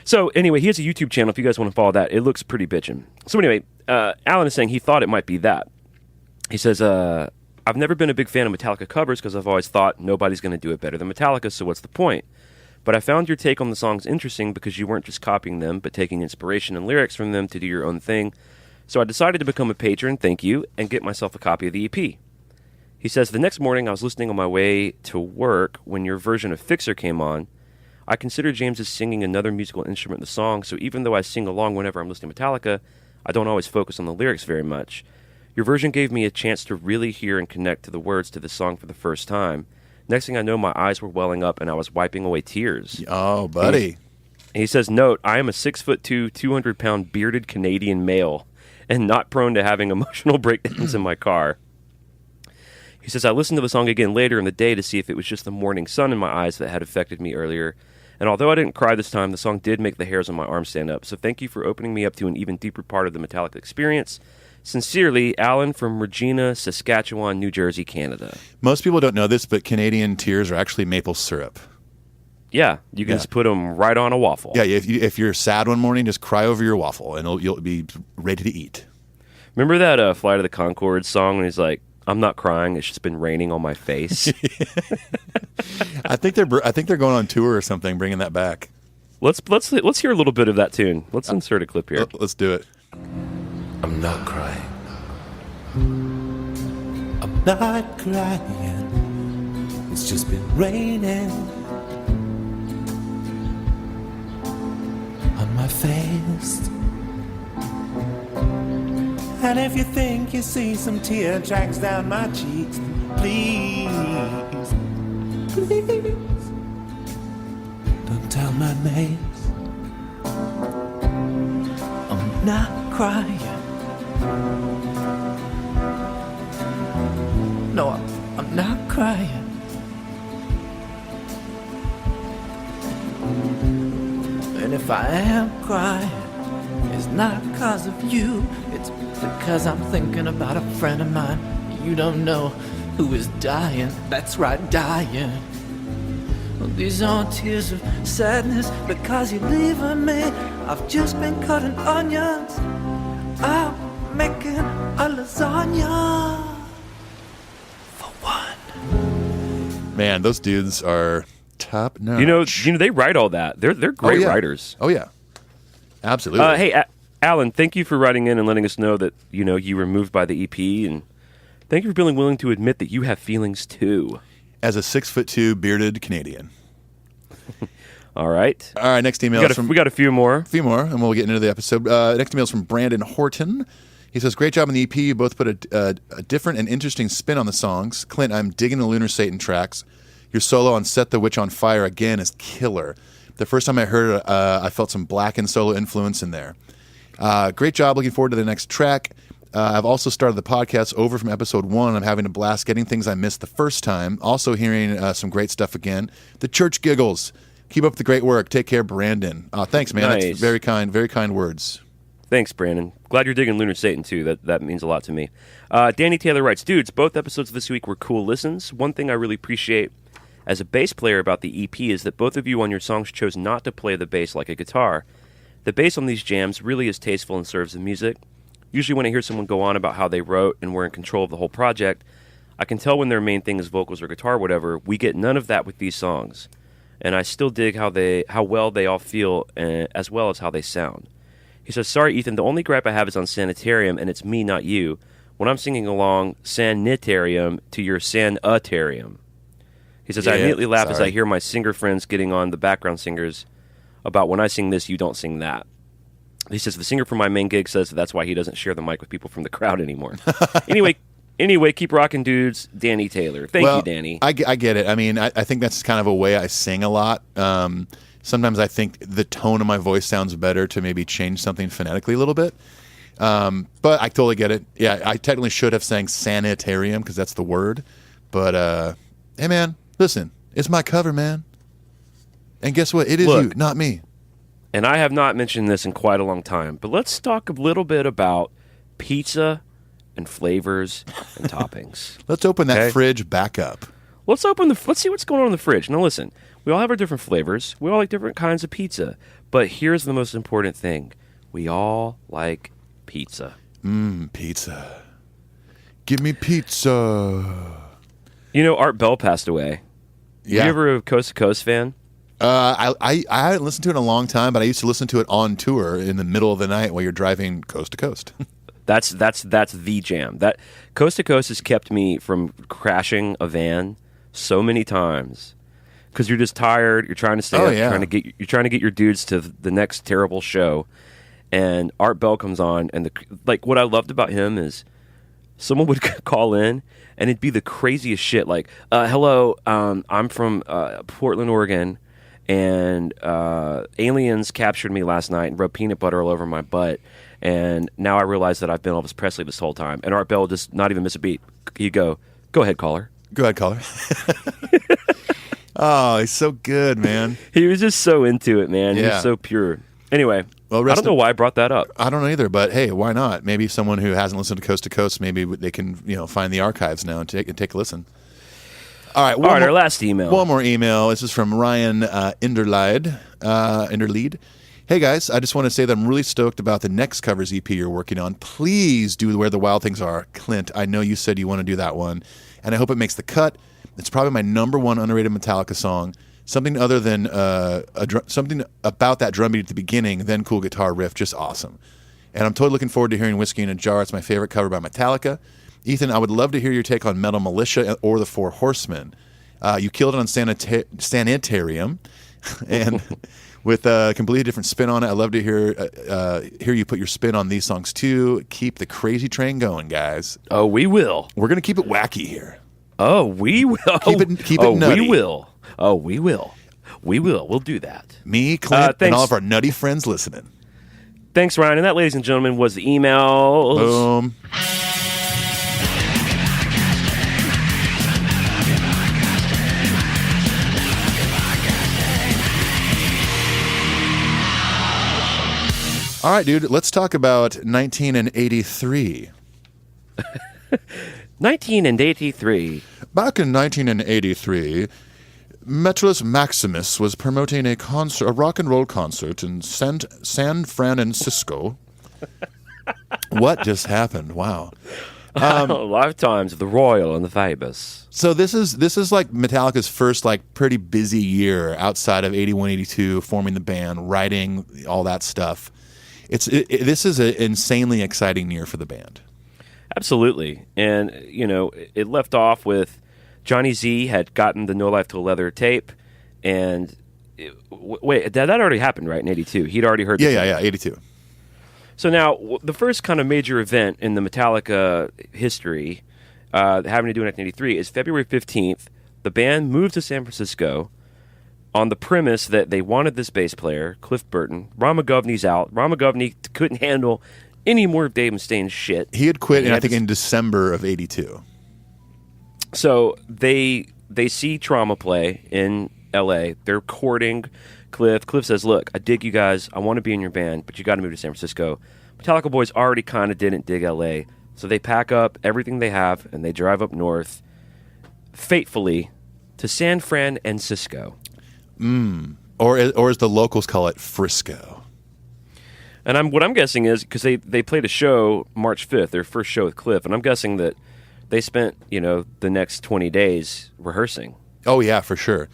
So anyway, he has a YouTube channel if you guys want to follow that. It looks pretty bitchin'. So anyway, Alan is saying he thought it might be that. He says, I've never been a big fan of Metallica covers because I've always thought nobody's going to do it better than Metallica, so what's the point? But I found your take on the songs interesting because you weren't just copying them, but taking inspiration and lyrics from them to do your own thing. So I decided to become a patron, thank you, and get myself a copy of the EP. He says, the next morning I was listening on my way to work when your version of Fixer came on. I consider James as singing another musical instrument in the song, so even though I sing along whenever I'm listening to Metallica, I don't always focus on the lyrics very much. Your version gave me a chance to really hear and connect to the words to the song for the first time. Next thing I know, my eyes were welling up and I was wiping away tears. Oh, buddy. He says, note, I am a 6'2", 200-pound bearded Canadian male and not prone to having emotional breakdowns in my car. He says, I listened to the song again later in the day to see if it was just the morning sun in my eyes that had affected me earlier. And although I didn't cry this time, the song did make the hairs on my arms stand up. So thank you for opening me up to an even deeper part of the Metallica experience. Sincerely, Alan from Regina, Saskatchewan, New Jersey, Canada. Most people don't know this, but Canadian tears are actually maple syrup. Yeah, you can just put them right on a waffle. Yeah, if you're sad one morning, just cry over your waffle, and you'll be ready to eat. Remember that Flight of the Conchords song when he's like, I'm not crying, it's just been raining on my face? I think they're going on tour or something, bringing that back. Let's hear a little bit of that tune. Let's insert a clip here. Let's do it. I'm not crying. I'm not crying. It's just been raining on my face. And if you think you see some tear tracks down my cheeks, please, please, don't tell my names. I'm not crying. No, I'm not crying. And if I am crying, it's not because of you. It's because I'm thinking about a friend of mine you don't know who is dying. That's right, dying. Well, these aren't tears of sadness because you're leaving me. I've just been cutting onions. I'm making a lasagna for one. Man, those dudes are top notch. You know they write all that. They're great writers. Oh yeah, absolutely. Hey, Alan, thank you for writing in and letting us know that you were moved by the EP, and thank you for being willing to admit that you have feelings too. As a 6'2" bearded Canadian. All right. Next email. We got a few more. A few more, and we'll get into the episode. Next email is from Brandon Horton. He says, great job on the EP. You both put a different and interesting spin on the songs. Clint, I'm digging the Lunar Satan tracks. Your solo on Set the Witch on Fire again is killer. The first time I heard it, I felt some Blackened solo influence in there. Great job. Looking forward to the next track. I've also started the podcast over from episode 1. I'm having a blast getting things I missed the first time. Also hearing some great stuff again. The church giggles. Keep up the great work. Take care, Brandon. Thanks, man. Nice. That's very kind words. Thanks, Brandon. Glad you're digging Lunar Satan, too. That means a lot to me. Danny Taylor writes, dudes, both episodes this week were cool listens. One thing I really appreciate as a bass player about the EP is that both of you on your songs chose not to play the bass like a guitar. The bass on these jams really is tasteful and serves the music. Usually when I hear someone go on about how they wrote and were in control of the whole project, I can tell when their main thing is vocals or guitar or whatever. We get none of that with these songs. And I still dig how well they all feel as well as how they sound. He says, sorry, Ethan, the only gripe I have is on Sanitarium, and it's me, not you. When I'm singing along Sanitarium to your Sanitarium. He says, I immediately laugh as I hear my singer friends getting on the background singers about when I sing this, you don't sing that. He says, the singer from my main gig says that's why he doesn't share the mic with people from the crowd anymore. Anyway, keep rocking, dudes. Danny Taylor. Thank you, Danny. I get it. I mean, I think that's kind of a way I sing a lot. Sometimes I think the tone of my voice sounds better to maybe change something phonetically a little bit. But I totally get it. Yeah, I technically should have sang Sanitarium because that's the word. But, hey, man, listen. It's my cover, man. And guess what? It is you, not me. And I have not mentioned this in quite a long time, but let's talk a little bit about pizza and flavors and toppings. Let's open that fridge back up. Let's see what's going on in the fridge. Now listen, we all have our different flavors. We all like different kinds of pizza. But here's the most important thing. We all like pizza. Pizza. Give me pizza. Art Bell passed away. Yeah. You ever a Coast to Coast fan? I haven't listened to it in a long time, but I used to listen to it on tour in the middle of the night while you're driving coast to coast. That's the jam. That Coast to Coast has kept me from crashing a van so many times because you're just tired. You're trying to stay up. You're trying to get your dudes to the next terrible show, and Art Bell comes on, and what I loved about him is someone would call in and it'd be the craziest shit. Like, hello, I'm from Portland, Oregon. and aliens captured me last night and rubbed peanut butter all over my butt. And now I realize that I've been Elvis Presley this whole time. And Art Bell will just not even miss a beat. You go ahead, caller. Go ahead, caller. Oh, he's so good, man. He was just so into it, man. He was so pure. Anyway, I don't know why I brought that up. I don't know either, but hey, why not? Maybe someone who hasn't listened to Coast, maybe they can find the archives now and take a listen. All right, our last email. One more email. This is from Ryan Inderleid. Hey guys, I just want to say that I'm really stoked about the next covers EP you're working on. Please do Where the Wild Things Are. Clint, I know you said you want to do that one, and I hope it makes the cut. It's probably my number one underrated Metallica song. Something other than something about that drum beat at the beginning, then cool guitar riff, just awesome. And I'm totally looking forward to hearing Whiskey in a Jar. It's my favorite cover by Metallica. Ethan, I would love to hear your take on Metal Militia or the Four Horsemen. You killed it on Sanitarium, and with a completely different spin on it. I'd love to hear you put your spin on these songs too. Keep the crazy train going, guys. Oh, we will. We're gonna keep it wacky here. Oh, we will. Keep it nutty. We will. Oh, we will. We will. We'll do that. Me, Clint, and all of our nutty friends listening. Thanks, Ryan. And that, ladies and gentlemen, was the emails. Boom. All right, dude, let's talk about 1983. 1983. Back in 1983, Metallus Maximus was promoting a rock and roll concert in San Francisco. What just happened? Wow. Lifetimes of the Royal and the Famous. So this is like Metallica's first like pretty busy year outside of 81, 82, forming the band, writing, all that stuff. This is an insanely exciting year for the band. Absolutely. And, it left off with Johnny Z had gotten the No Life Till Leather tape. And, wait, that already happened, right, in 82? He'd already heard the tape. 82. So now, the first kind of major event in the Metallica history having to do in 1983 is February 15th. The band moved to San Francisco on the premise that they wanted this bass player, Cliff Burton. Ron McGovney's out. Ron McGovney couldn't handle any more of Dave Mustaine's shit. He had quit, I think, in December of 82. So they see Trauma play in L.A. They're courting Cliff. Cliff says, look, I dig you guys. I want to be in your band, but you got to move to San Francisco. Metallica boys already kind of didn't dig L.A., so they pack up everything they have, and they drive up north, fatefully, to San Francisco. Or as the locals call it, Frisco. And what I'm guessing is, because they played a show March 5th, their first show with Cliff, and I'm guessing that they spent, the next 20 days rehearsing. Oh, yeah, for sure.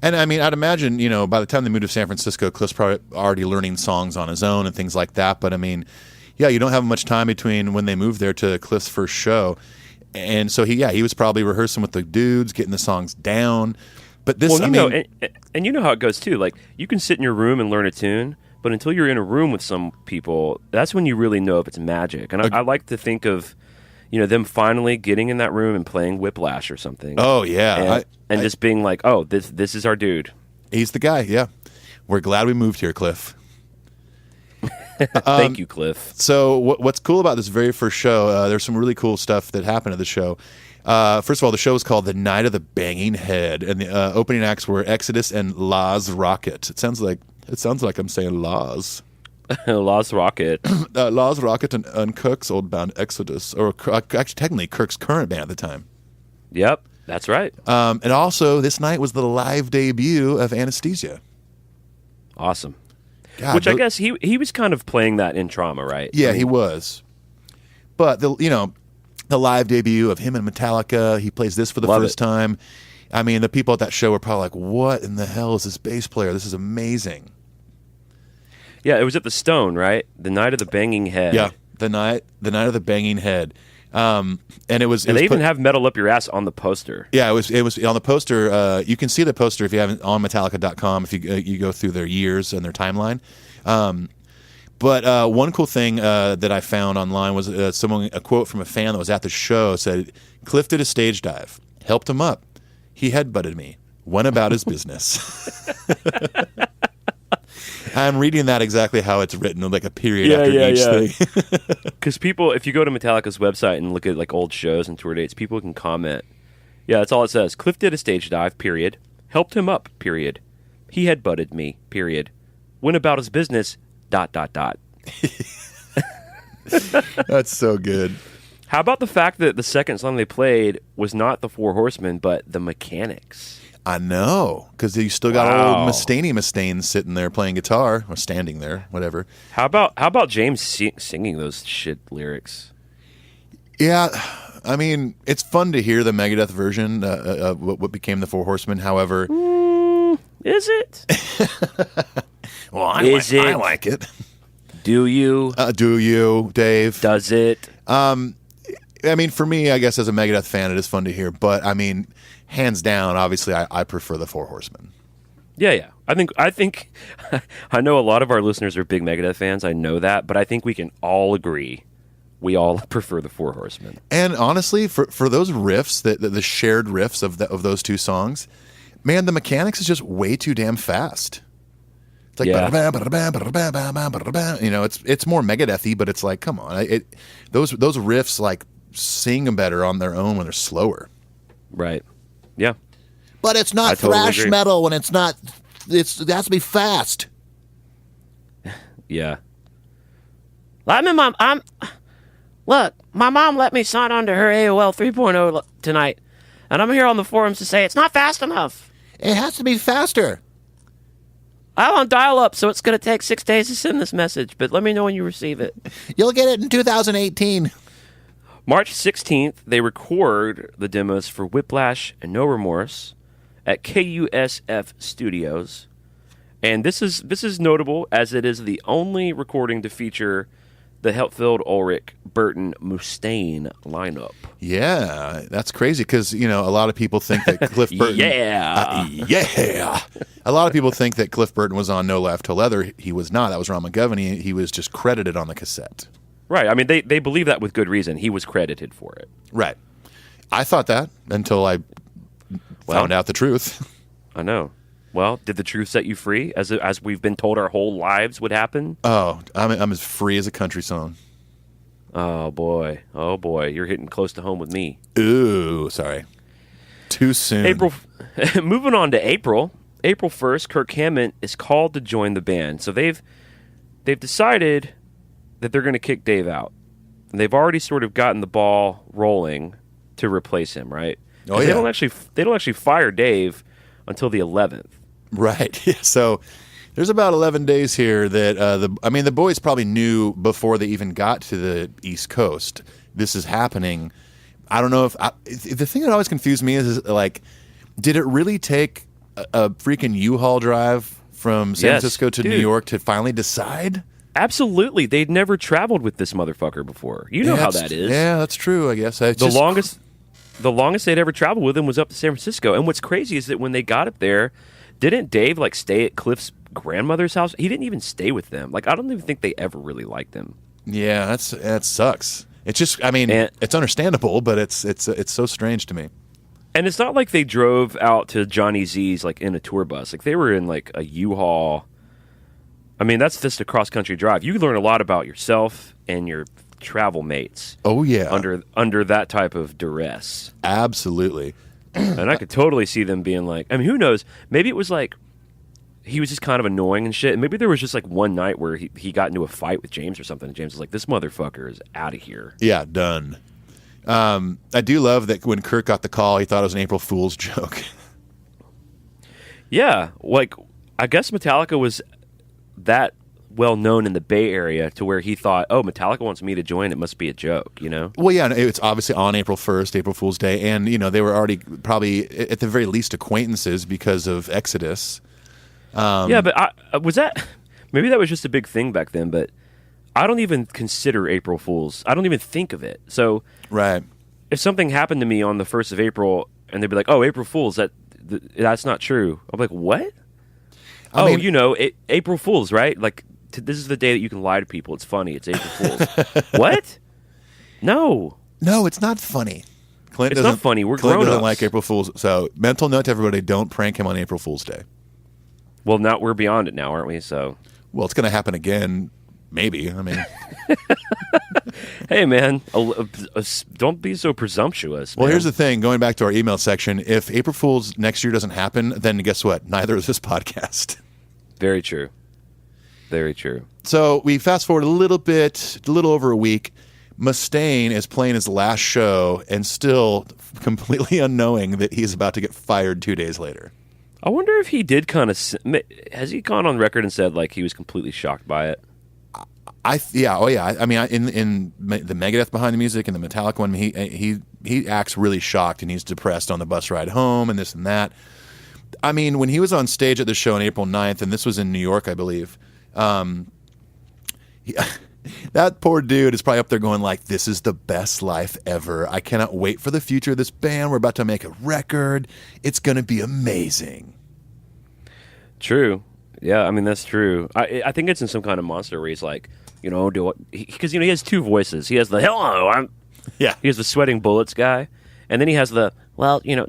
And, I mean, I'd imagine, by the time they moved to San Francisco, Cliff's probably already learning songs on his own and things like that. But, I mean, yeah, you don't have much time between when they moved there to Cliff's first show. And so, he was probably rehearsing with the dudes, getting the songs down. But this, and you know how it goes too. Like, you can sit in your room and learn a tune, but until you're in a room with some people, that's when you really know if it's magic. And I like to think of, them finally getting in that room and playing Whiplash or something. Oh yeah, and just being like, oh, this is our dude. He's the guy. Yeah, we're glad we moved here, Cliff. Thank you, Cliff. So what's cool about this very first show? There's some really cool stuff that happened at the show. First of all, the show was called The Night of the Banging Head, and the opening acts were Exodus and Laz Rocket. It sounds like I'm saying Laz. Laz Rocket. Laz Rocket and Kirk's old band Exodus, or actually technically Kirk's current band at the time. Yep, that's right. And also, this night was the live debut of Anesthesia. Awesome. God, which I guess he was kind of playing that in Trauma, right? Yeah, he was. But the live debut of him and Metallica, he plays this for the first time. I mean, the people at that show were probably like, what in the hell is this bass player? This is amazing. Yeah, it was at the Stone, right? The Night of the Banging Head. Yeah, the night of the Banging Head. And they even have Metal Up Your Ass on the poster. Yeah, it was on the poster. You can see the poster if you haven't on Metallica.com if you go through their years and their timeline. But one cool thing that I found online was a quote from a fan that was at the show said, Cliff did a stage dive, helped him up. He headbutted me. went about his business. I'm reading that exactly how it's written, like a period after each thing. Because people, if you go to Metallica's website and look at like old shows and tour dates, people can comment. Yeah, that's all it says. Cliff did a stage dive, period. Helped him up, period. He headbutted me, period. Went about his business, ... That's so good. How about the fact that the second song they played was not the Four Horsemen, but the Mechanics? I know, because you still got old Mustaine sitting there playing guitar, or standing there, whatever. How about James singing those shit lyrics? Yeah, I mean, it's fun to hear the Megadeth version, what became the Four Horsemen. However, is it? Well, I like it. Do you? Do you, Dave? Does it? I mean, for me, I guess as a Megadeth fan, it is fun to hear. But I mean, hands down, obviously, I prefer the Four Horsemen. Yeah. I think I know a lot of our listeners are big Megadeth fans. I know that, but I think we can all agree we all prefer the Four Horsemen. And honestly, for those riffs, the shared riffs of those two songs, man, the Mechanics is just way too damn fast. It's like, you know, it's more Megadeth-y, but it's like, come on, those riffs like sing better on their own when they're slower. Right. Yeah. But it's not thrash metal when it's not. It has to be fast. Yeah. Look, my mom let me sign on to her AOL 3.0 tonight, and I'm here on the forums to say it's not fast enough. It has to be faster. I'm on dial-up, so it's going to take 6 days to send this message, but let me know when you receive it. You'll get it in 2018. March 16th, they record the demos for Whiplash and No Remorse at KUSF Studios. And this is notable as it is the only recording to feature the Hetfield, Ulrich, Burton, Mustaine lineup. Yeah, that's crazy because, you know, a lot of people think that Cliff Burton... yeah. A lot of people think that Cliff Burton was on No Life Till Leather. He was not. That was Ron McGovney. He was just credited on the cassette. Right. I mean, they believe that with good reason. He was credited for it. Right. I thought that until I found out the truth. I know. Well, did the truth set you free, as we've been told our whole lives would happen? Oh, I'm as free as a country song. Oh, boy. You're hitting close to home with me. Ooh, sorry. Too soon. Moving on to April 1st, Kirk Hammett is called to join the band. So they've decided that they're going to kick Dave out. And they've already sort of gotten the ball rolling to replace him, right? Oh, yeah. They don't actually fire Dave until the 11th. Right. So there's about 11 days here that the boys probably knew before they even got to the East Coast. This is happening. I don't know if the thing that always confused me is like, did it really take a freaking U-Haul drive from San Francisco to New York to finally decide? Absolutely. They'd never traveled with this motherfucker before. You know how that is. Yeah, that's true, I guess. The longest they'd ever traveled with him was up to San Francisco. And what's crazy is that when they got up there, didn't Dave like stay at Cliff's grandmother's house? He didn't even stay with them. Like, I don't even think they ever really liked him. Yeah, that sucks. It's just, I mean, it's understandable, but it's so strange to me. And it's not like they drove out to Johnny Z's like in a tour bus. Like, they were in like a U-Haul. I mean, that's just a cross-country drive. You learn a lot about yourself and your travel mates. Oh, yeah. Under that type of duress. Absolutely. And I could totally see them being like, I mean, who knows? Maybe it was like he was just kind of annoying and shit. And maybe there was just like one night where he got into a fight with James or something. And James was like, this motherfucker is out of here. Yeah, done. I do love that when Kirk got the call, he thought it was an April Fool's joke. Yeah, like, I guess Metallica was that well known in the Bay Area to where he thought, oh, Metallica wants me to join, it must be a joke, you know? Well, yeah, it's obviously on April 1st, April Fool's Day, and, you know, they were already probably, at the very least, acquaintances because of Exodus. Yeah, but maybe that was just a big thing back then, but I don't even consider April Fools. I don't even think of it. So right, if something happened to me on the 1st of April and they'd be like, oh, April Fools, that's not true. I'm like, what? I mean, you know, April Fools, right? Like, this is the day that you can lie to people. It's funny. It's April Fools. What? No. No, it's not funny. Clint It's doesn't, not funny. We're Clint doesn't grown-ups. like April Fool's. So mental note to everybody: don't prank him on April Fool's Day. Well, now we're beyond it now, aren't we? So, Well, it's going to happen again. Maybe. I mean, hey, man, don't be so presumptuous. well, man. here's the thing. Going back to our email section, if April Fool's next year doesn't happen, then guess what? Neither is this podcast. Very true. Very true. So we fast forward a little over a week. Mustaine is playing his last show and still completely unknowing that he's about to get fired 2 days later. I wonder if he did kind of. Has he gone on record and said like he was completely shocked by it? I mean, in the Megadeth Behind the Music and the Metallica one, he acts really shocked and he's depressed on the bus ride home and this and that. I mean, when he was on stage at the show on April 9th, and this was in New York, I believe, that poor dude is probably up there going like, "This is the best life ever. I cannot wait for the future of this band. We're about to make a record. It's going to be amazing." True. Yeah, I mean that's true. I think it's in some kind of monster where he's like, because he has two voices. He has the hello, Yeah. he has the sweating bullets guy, and then he has the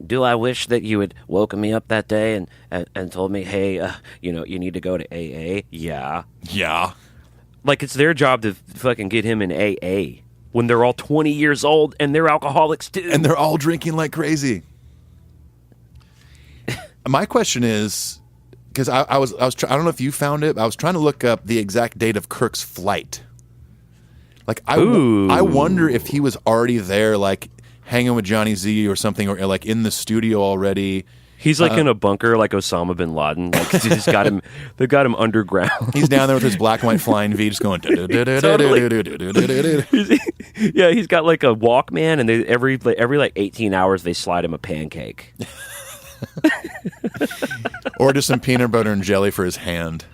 do I wish that you had woken me up that day and told me, hey, you need to go to AA? Yeah. Yeah. Like it's their job to fucking get him in AA when they're all 20 years old and they're alcoholics too. And they're all drinking like crazy. My question is, because I don't know if you found it. I was trying to look up the exact date of Kirk's flight. Like I wonder if he was already there, like hanging with Johnny Z or something, or like in the studio already. He's like in a bunker, like Osama bin Laden. Like they just got him. They got him underground. He's down there with his black and white flying V, just going. Yeah, he's got like a Walkman, and they every like 18 hours they slide him a pancake. Or just some peanut butter and jelly for his hand.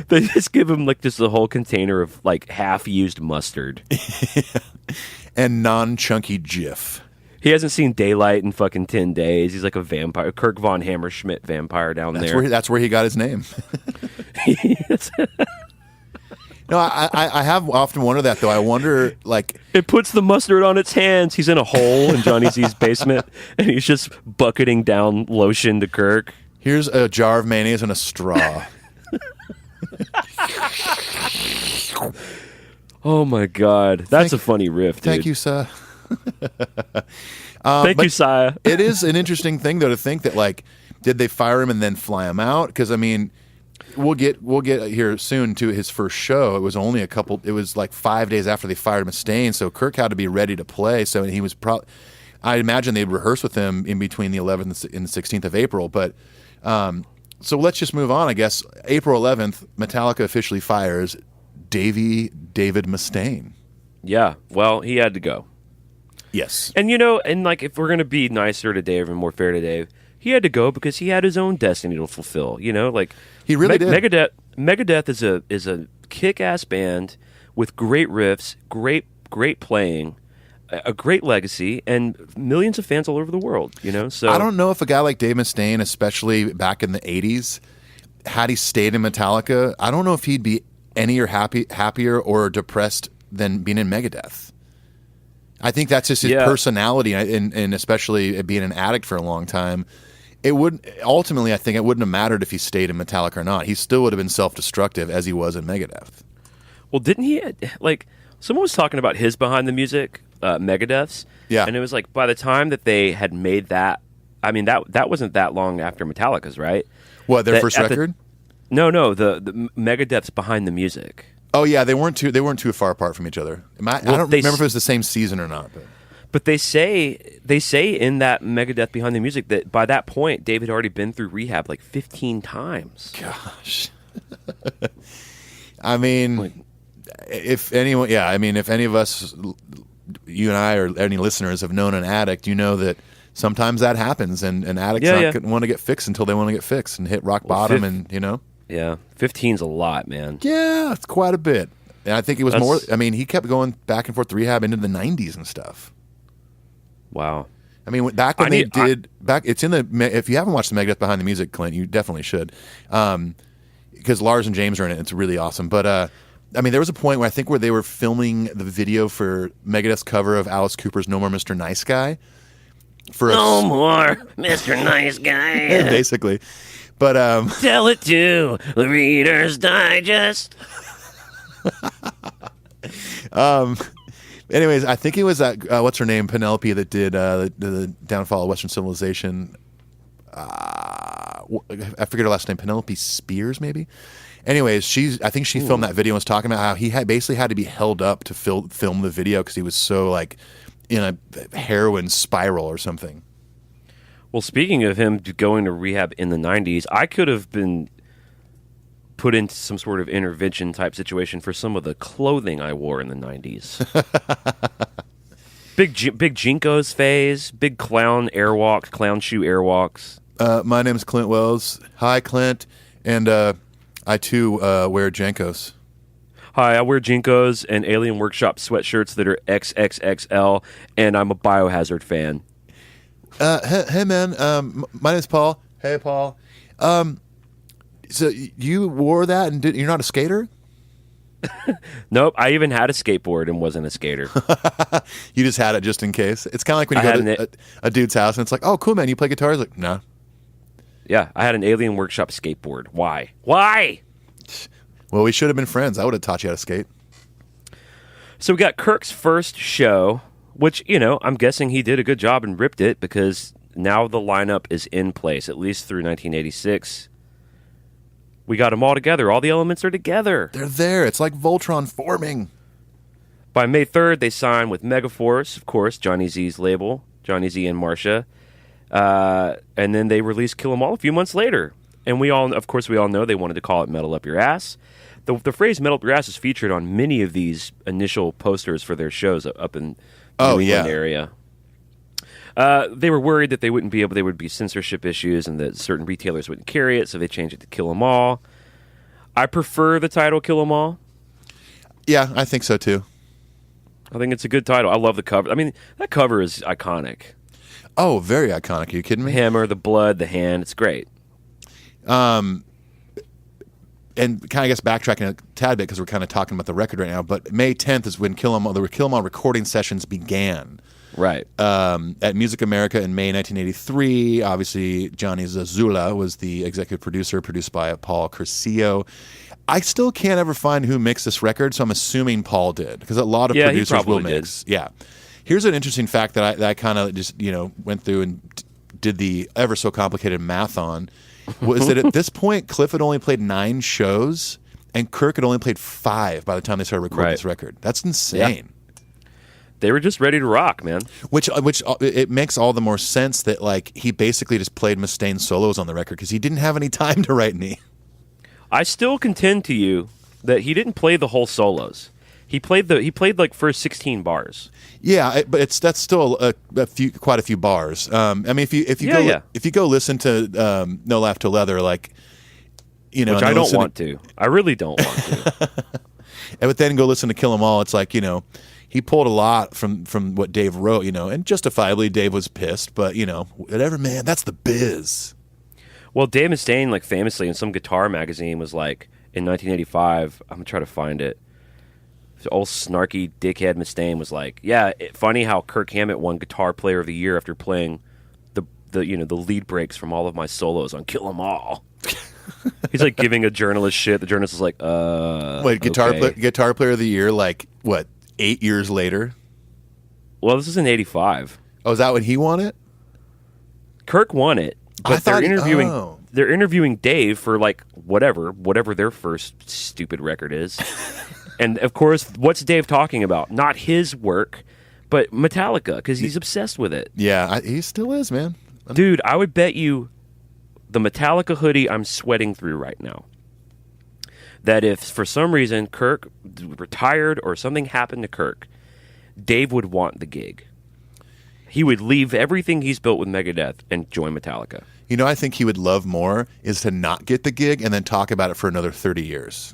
They just give him like just a whole container of like half-used mustard. And non-chunky Jif. He hasn't seen daylight in fucking 10 days. He's like a vampire, Kirk von Hammerschmidt vampire down there. That's where he got his name. No, I have often wondered that though. I wonder, like, it puts the mustard on its hands. He's in a hole in Johnny Z's basement, and he's just bucketing down lotion to Kirk. Here's a jar of mayonnaise and a straw. Oh my god, that's a funny riff, dude. Thank you, sir. Thank you, Saya. It is an interesting thing though to think that, like, did they fire him and then fly him out? Because I mean, we'll get here soon to his first show. It was only it was like 5 days after they fired Mustaine, so Kirk had to be ready to play. So he was probably, I imagine they'd rehearse with him in between the 11th and the 16th of April. But so let's just move on, I guess. April 11th, Metallica officially fires David Mustaine. Yeah, well, he had to go. Yes. And and like if we're gonna be nicer to Dave and more fair to Dave, he had to go because he had his own destiny to fulfill. Like he really did. Megadeth is a kick-ass band with great riffs, great playing, a great legacy, and millions of fans all over the world. So I don't know if a guy like Dave Mustaine, especially back in the 80s, had he stayed in Metallica, I don't know if he'd be happier or depressed than being in Megadeth. I think that's just his personality, and especially being an addict for a long time. It would ultimately, I think, it wouldn't have mattered if he stayed in Metallica or not. He still would have been self-destructive as he was in Megadeth. Well, didn't he? Like someone was talking about his behind the music, Megadeth's. Yeah, and it was like by the time that they had made that, I mean that wasn't that long after Metallica's, right? What, their first record? No, the Megadeth's behind the music. Oh yeah, they weren't too far apart from each other. I don't remember if it was the same season or not. But they say in that Megadeth Behind the Music that by that point Dave had already been through rehab like 15 times. Gosh. I mean, if any of us, you and I, or any listeners have known an addict, you know that sometimes that happens, and addicts don't want to get fixed until they want to get fixed and hit rock bottom, and Yeah, 15's a lot, man. Yeah, it's quite a bit. And I think it was more. I mean, he kept going back and forth to rehab into the 90s and stuff. Wow. I mean, back when it's in the. If you haven't watched the Megadeth Behind the Music, Clint, you definitely should, because Lars and James are in it. It's really awesome. But I mean, there was a point where I think where they were filming the video for Megadeth's cover of Alice Cooper's "No More Mr. Nice Guy." No more Mr. Nice Guy. Basically, but Tell it to the Reader's Digest. anyways, I think it was that what's her name, Penelope, that did the Downfall of Western Civilization. I forget her last name, Penelope Spears, maybe. Anyways, I think she filmed that video and was talking about how he basically had to be held up to film the video because he was so like in a heroin spiral or something. Well, speaking of him going to rehab in the 90s, I could have been put into some sort of intervention type situation for some of the clothing I wore in the 90s. Big Jinkos phase, big clown shoe airwalks. My name is Clint Wells. Hi, Clint. And I, too, wear Jankos. Hi, I wear Jinkos and Alien Workshop sweatshirts that are XXXL, and I'm a Biohazard fan. Hey, man. My name's Paul. Hey, Paul. So you wore that and you're not a skater? Nope, I even had a skateboard and wasn't a skater. You just had it just in case. It's kind of like when you go to a dude's house and it's like, oh, cool, man, you play guitar? He's like, no. Yeah, I had an Alien Workshop skateboard. Why? Why? Well, we should have been friends. I would have taught you how to skate. So we got Kirk's first show, which, I'm guessing he did a good job and ripped it because now the lineup is in place, at least through 1986. We got them all together. All the elements are together. They're there. It's like Voltron forming. By May 3rd, they signed with Megaforce, of course, Johnny Z's label, Johnny Z and Marcia. And then they released Kill 'Em All a few months later. And we all know they wanted to call it Metal Up Your Ass. The phrase Metal Up Your Ass is featured on many of these initial posters for their shows up in the New England area. They were worried that there would be censorship issues and that certain retailers wouldn't carry it, so they changed it to Kill 'Em All. I prefer the title Kill 'Em All. Yeah, I think so too. I think it's a good title. I love the cover. I mean, that cover is iconic. Oh, very iconic. Are you kidding me? The hammer, the blood, the hand. It's great. And kind of, I guess, backtracking a tad bit because we're kind of talking about the record right now, but May 10th is when the Kill 'Em All recording sessions began. Right. At Music America in May 1983, obviously Johnny Zazula was the executive producer, produced by Paul Curcio. I still can't ever find who mixed this record, so I'm assuming Paul did, because a lot of producers will mix. Yeah. Here's an interesting fact that I kind of just went through and did the ever so complicated math on, was that at this point Cliff had only played 9 shows and Kirk had only played 5 by the time they started recording this record. That's insane. Yeah. They were just ready to rock, man. Which it makes all the more sense that like he basically just played Mustaine solos on the record because he didn't have any time to write any. I still contend to you that he didn't play the whole solos. He played like first 16 bars. Yeah, but that's still quite a few bars. I mean, if you go listen to No Laugh Till Leather, like which I don't want to. I really don't want to. But then go listen to Kill 'Em All. It's like he pulled a lot from what Dave wrote, and justifiably Dave was pissed, but whatever, man, that's the biz. Well, Dave Mustaine, like famously in some guitar magazine, was like in 1985. I'm gonna try to find it. The old snarky dickhead Mustaine was like, "Yeah, funny how Kirk Hammett won Guitar Player of the Year after playing the lead breaks from all of my solos on Kill 'Em All." He's like giving a journalist shit. The journalist is like, Wait, Guitar Player of the Year, like what? 8 years later? Well, this is in 85. Oh, is that when he won it? Kirk won it, but they're interviewing Dave for like whatever their first stupid record is. And of course, what's Dave talking about? Not his work, but Metallica, because he's obsessed with it. Yeah, he still is, man. Dude, I would bet you the Metallica hoodie I'm sweating through right now, that if for some reason Kirk retired or something happened to Kirk, Dave would want the gig. He would leave everything he's built with Megadeth and join Metallica. I think he would love more is to not get the gig and then talk about it for another 30 years.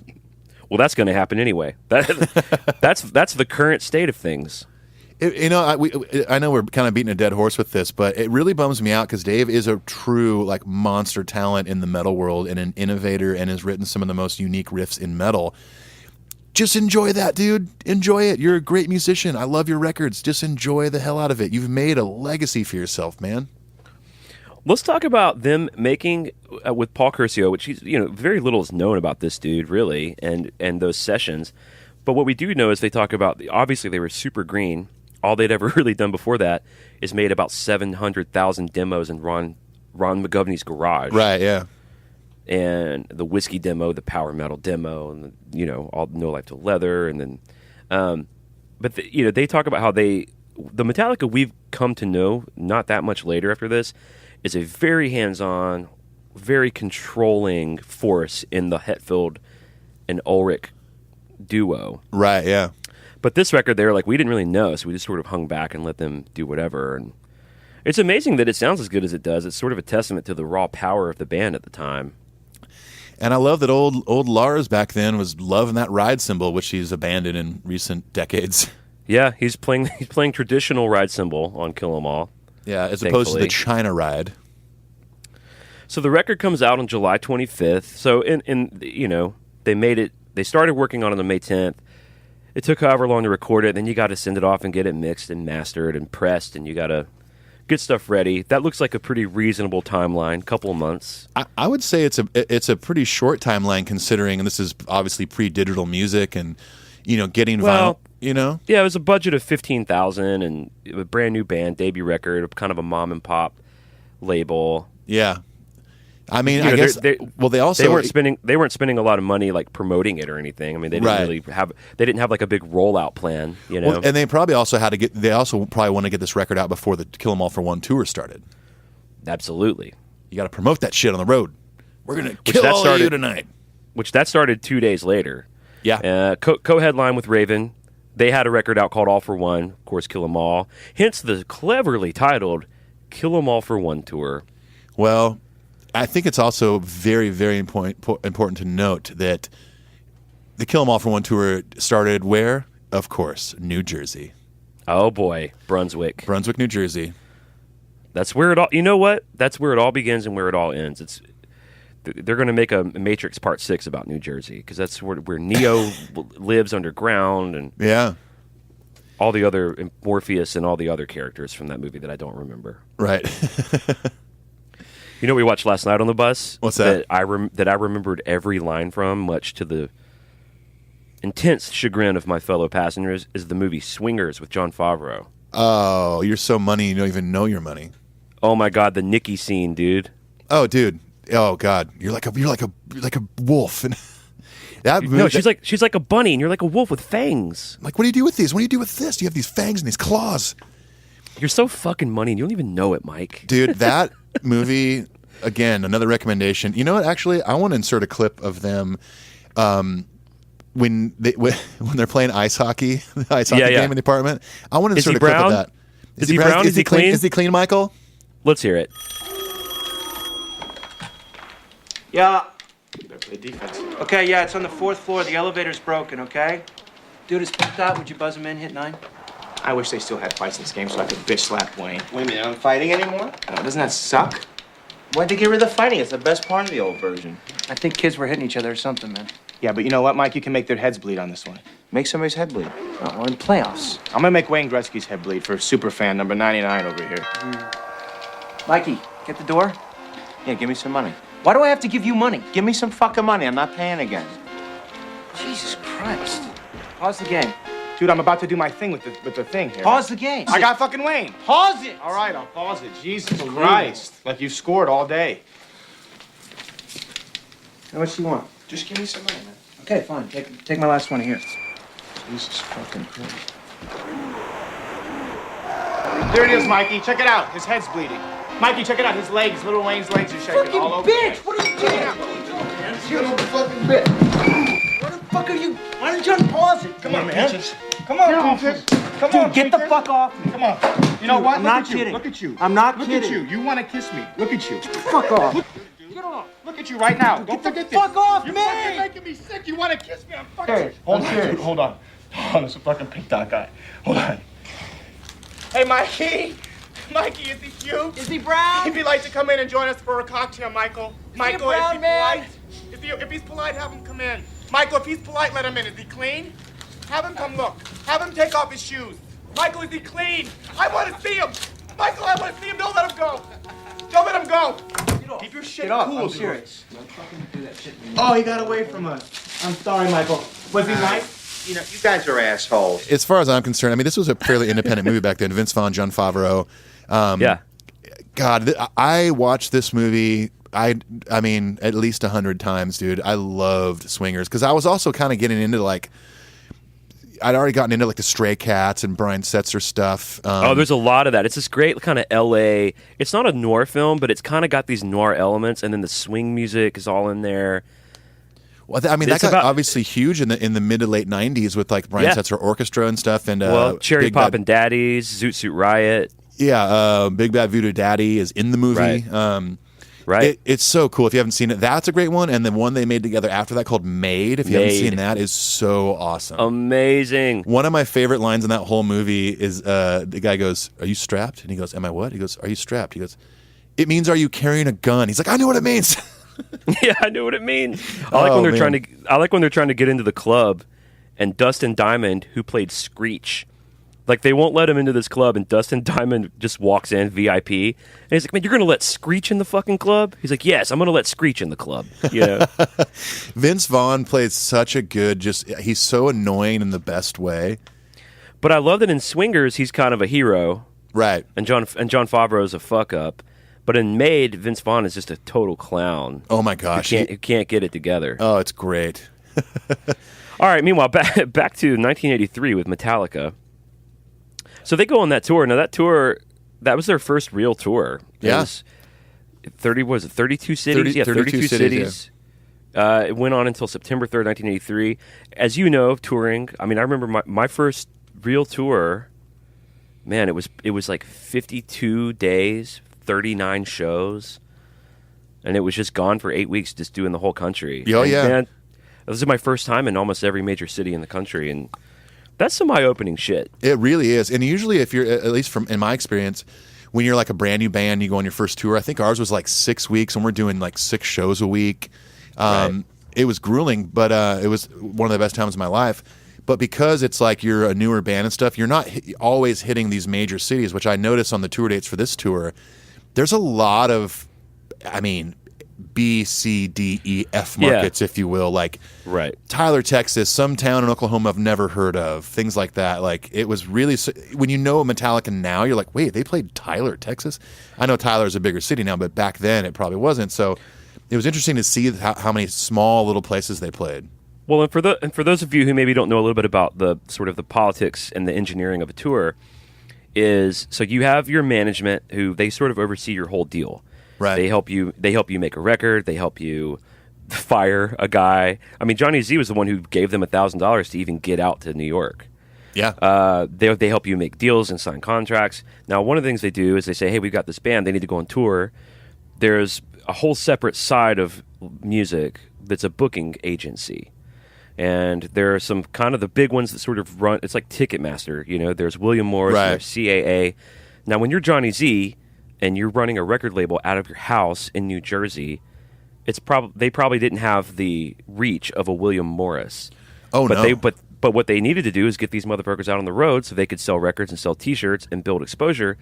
Well, that's going to happen anyway. That's the current state of things. I know we're kind of beating a dead horse with this, but it really bums me out because Dave is a true like monster talent in the metal world and an innovator and has written some of the most unique riffs in metal. just enjoy that, dude. Enjoy it. You're a great musician. I love your records. Just enjoy the hell out of it. You've made a legacy for yourself, man. Let's talk about them making with Paul Curcio, which he's, very little is known about this dude really, and those sessions. But what we do know is they talk about, obviously they were super green. All they'd ever really done before that is made about 700,000 demos in Ron McGovney's garage. Right, yeah. And the whiskey demo, the power metal demo, and all No Life Till Leather, and then, but they talk about how the Metallica we've come to know not that much later after this is a very hands-on, very controlling force in the Hetfield and Ulrich duo. Right, yeah. But this record, they were like, we didn't really know, so we just sort of hung back and let them do whatever. And it's amazing that it sounds as good as it does. It's sort of a testament to the raw power of the band at the time. And I love that old Lars back then was loving that ride cymbal, which he's abandoned in recent decades. Yeah, he's playing traditional ride cymbal on Kill 'Em All. Yeah, as opposed to the China ride. So the record comes out on July 25th. So they made it. They started working on it on May 10th. It took however long to record it. Then you got to send it off and get it mixed and mastered and pressed, and you got to get stuff ready. That looks like a pretty reasonable timeline, couple of months. I would say it's a pretty short timeline considering, and this is obviously pre-digital music and getting vinyl. Yeah, it was a budget of $15,000 and a brand new band, debut record, kind of a mom and pop label. Yeah. I mean, I guess. They weren't spending a lot of money like promoting it or anything. I mean, they didn't really have. They didn't have like a big rollout plan, Well, and they probably also had to get. They also probably want to get this record out before the Kill 'Em All for One tour started. Absolutely. You got to promote that shit on the road. We're gonna kill all of you tonight. Which that started 2 days later. Yeah. Co-headline with Raven. They had a record out called All for One. Of course, Kill 'Em All. Hence the cleverly titled Kill 'Em All for One tour. Well, I think it's also very, very important to note that the Kill 'Em All for One tour started where? Of course, New Jersey. Oh boy, Brunswick, New Jersey. That's where it all. You know what? That's where it all begins and where it all ends. They're going to make a Matrix Part 6 about New Jersey because that's where Neo lives underground and all the other Morpheus and all the other characters from that movie that I don't remember. Right. You know what we watched last night on the bus? What's that? That I remembered every line from, much to the intense chagrin of my fellow passengers, is the movie Swingers with Jon Favreau. Oh, you're so money you don't even know your money. Oh my God, the Nikki scene, dude. Oh, dude. Oh God, you're like a wolf. And that movie, no, she's like a bunny, and you're like a wolf with fangs. Like, what do you do with these? What do you do with this? You have these fangs and these claws. You're so fucking money, and you don't even know it, Mike. Dude, that movie, again, another recommendation. You know what? Actually, I want to insert a clip of them when they're playing ice hockey, the ice hockey game in the apartment. I want to insert a clip of that. Is he brown? Is he clean? Is he clean, Michael? Let's hear it. Yeah. Better play defense. Okay, yeah, it's on the 4th floor. The elevator's broken, okay? Dude is picked out. Would you buzz him in, hit 9? I wish they still had fights in this game so I could bitch slap Wayne. Wait a minute, I'm fighting anymore? Doesn't that suck? Why'd they get rid of the fighting? It's the best part of the old version. I think kids were hitting each other or something, man. Yeah, but you know what, Mike? You can make their heads bleed on this one. Make somebody's head bleed. Oh, we're in playoffs. I'm gonna make Wayne Gretzky's head bleed for superfan number 99 over here. Mikey, get the door? Yeah, give me some money. Why do I have to give you money? Give me some fucking money. I'm not paying again. Jesus Christ. Pause the game. Dude, I'm about to do my thing with the thing here. Pause the game. I got fucking Wayne. Pause it. All right, I'll pause it. Jesus Christ. Like you've scored all day. How much do you want? Just give me some money, man. Okay, fine. Take my last one here. Jesus fucking Christ. There it is, Mikey. Check it out. His head's bleeding. Mikey, check it out. His legs, little Wayne's legs are shaking Fucking all over. bitch! What are you doing? Man? You're a fucking bitch. What the fuck are you? Why don't you unpause it? Come on, man. Come on, Peaches. Come on, Dude, get the fuck off me. Come on. You know what? I'm not kidding. Look at you. I'm not Look kidding. at you. You want to kiss me. Look at you. Fuck off. Get off. Look at you right now. Don't forget this. Fuck off You're me. fucking making me sick. You want to kiss me? I'm fucking Hey, Hold on. Hold on. There's a fucking pink dot guy. Hold on. Hey, Mikey. Mikey, is he cute? Is he brown? If he'd like to come in and join us for a cocktail, Michael. Michael, brown is he man? polite? If he's polite, have him come in. Michael, if he's polite, let him in. Is he clean? Have him come look. Have him take off his shoes. Michael, is he clean? I want to see him. Michael, I want to see him. Don't let him go. Don't let him go. Keep your shit cool. I'm serious. Oh, he got away from us. I'm sorry, Michael. Was he nice? You guys are assholes. As far as I'm concerned, I mean, this was a fairly independent movie back then. Vince Vaughn, Jon Favreau. Yeah. God, I watched this movie. I mean, at least 100 times, dude. I loved Swingers because I was also kind of getting into like. I'd already gotten into like the Stray Cats and Brian Setzer stuff. There's a lot of that. It's this great kind of LA. It's not a noir film, but it's kind of got these noir elements, and then the swing music is all in there. Well, I mean, that got obviously huge in the mid to late '90s with like Brian Setzer Orchestra and stuff, and Cherry Big Pop Bad, and Daddies, Zoot Suit Riot. Yeah, Big Bad Voodoo Daddy is in the movie. Right. It's so cool. If you haven't seen it, that's a great one. And the one they made together after that called Made, if you haven't seen that, is so awesome. Amazing. One of my favorite lines in that whole movie is the guy goes, "Are you strapped?" And he goes, "Am I what?" He goes, "Are you strapped?" He goes, "It means are you carrying a gun?" He's like, "I know what it means." Yeah, I know what it means. I like when they're trying to get into the club, and Dustin Diamond, who played Screech, like they won't let him into this club, and Dustin Diamond just walks in VIP, and he's like, "Man, you're gonna let Screech in the fucking club?" He's like, "Yes, I'm gonna let Screech in the club." You know? Vince Vaughn plays such a good, he's so annoying in the best way. But I love that in Swingers he's kind of a hero, right? And Jon Favreau is a fuck up. But in Made, Vince Vaughn is just a total clown. Oh my gosh, who can't get it together. Oh, it's great. All right. Meanwhile, back to 1983 with Metallica. So they go on that tour. Now that tour, that was their first real tour. It was 32 cities? 32 cities. Yeah. It went on until September 3rd, 1983. As you know, touring, I mean, I remember my first real tour, man, it was like 52 days, 39 shows, and it was just gone for 8 weeks just doing the whole country. Oh, yeah. Man, this is my first time in almost every major city in the country, and that's some eye-opening shit. It really is. And usually if you're, at least in my experience, when you're like a brand new band, you go on your first tour, I think ours was like 6 weeks, and we're doing like 6 shows a week. Right. It was grueling, but it was one of the best times of my life. But because it's like you're a newer band and stuff, you're not always hitting these major cities, which I noticed on the tour dates for this tour. There's a lot of, I mean, B, C, D, E, F markets, if you will. Like Tyler, Texas, some town in Oklahoma I've never heard of, things like that. Like it was really, when you know Metallica now, you're like, wait, they played Tyler, Texas? I know Tyler's a bigger city now, but back then it probably wasn't. So it was interesting to see how many small little places they played. Well, and for those of you who maybe don't know a little bit about the sort of the politics and the engineering of a tour, is so you have your management who they sort of oversee your whole deal. Right. They help you make a record. They help you fire a guy. I mean, Johnny Z was the one who gave them $1,000 to even get out to New York. Yeah. They help you make deals and sign contracts. Now, one of the things they do is they say, hey, we've got this band. They need to go on tour. There's a whole separate side of music that's a booking agency. And there are some kind of the big ones that sort of run. It's like Ticketmaster. You know, there's William Morris, and there's CAA. Now, when you're Johnny Z and you're running a record label out of your house in New Jersey, they probably didn't have the reach of a William Morris. Oh, no. But what they needed to do is get these motherfuckers out on the road so they could sell records and sell T-shirts and build exposure.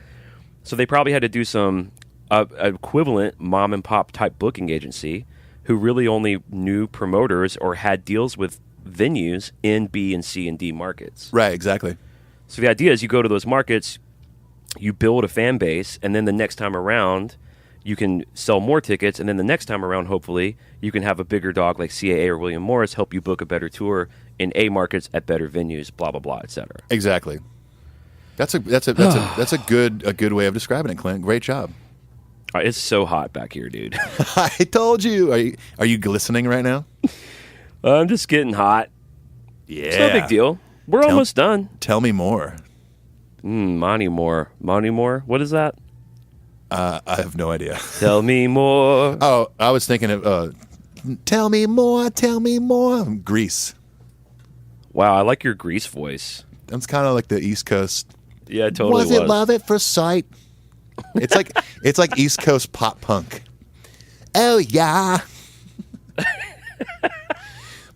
So they probably had to do some equivalent mom and pop type booking agency who really only knew promoters or had deals with venues in B and C and D markets. Right, exactly. So the idea is you go to those markets, you build a fan base, and then the next time around you can sell more tickets, and then the next time around, hopefully, you can have a bigger dog like CAA or William Morris help you book a better tour in A markets at better venues, blah blah blah, etc. Exactly. That's a good way of describing it, Clint. Great job. It's so hot back here, dude. I told you. Are you glistening right now? I'm just getting hot. Yeah. It's no big deal. We're almost done. Tell me more. Monty Moore. What is that? I have no idea. Tell me more. Oh, I was thinking of tell me more, Grease. Wow, I like your Grease voice. That's kind of like the East Coast. Yeah, it totally was. Was it love at first sight? It's like East Coast pop punk. Oh yeah.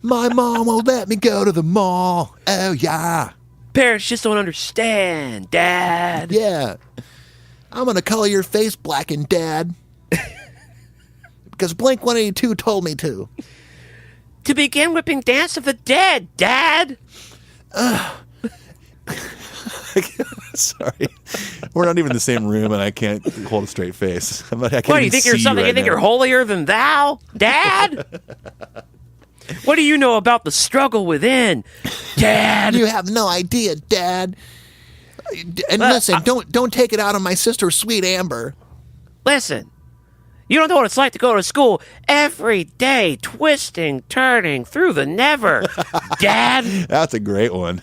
My mom won't let me go to the mall. Oh, yeah. Parents just don't understand, Dad. Yeah. I'm going to color your face black and Dad. Because Blink-182 told me to. To begin whipping Dance of the Dead, Dad. Sorry. We're not even in the same room and I can't hold a straight face. I can't What, do you think you're something? You think you're holier than thou, Dad? What do you know about the struggle within, Dad? You have no idea, Dad. And listen, don't take it out on my sister, Sweet Amber. Listen, you don't know what it's like to go to school every day, twisting, turning through the never, Dad. That's a great one.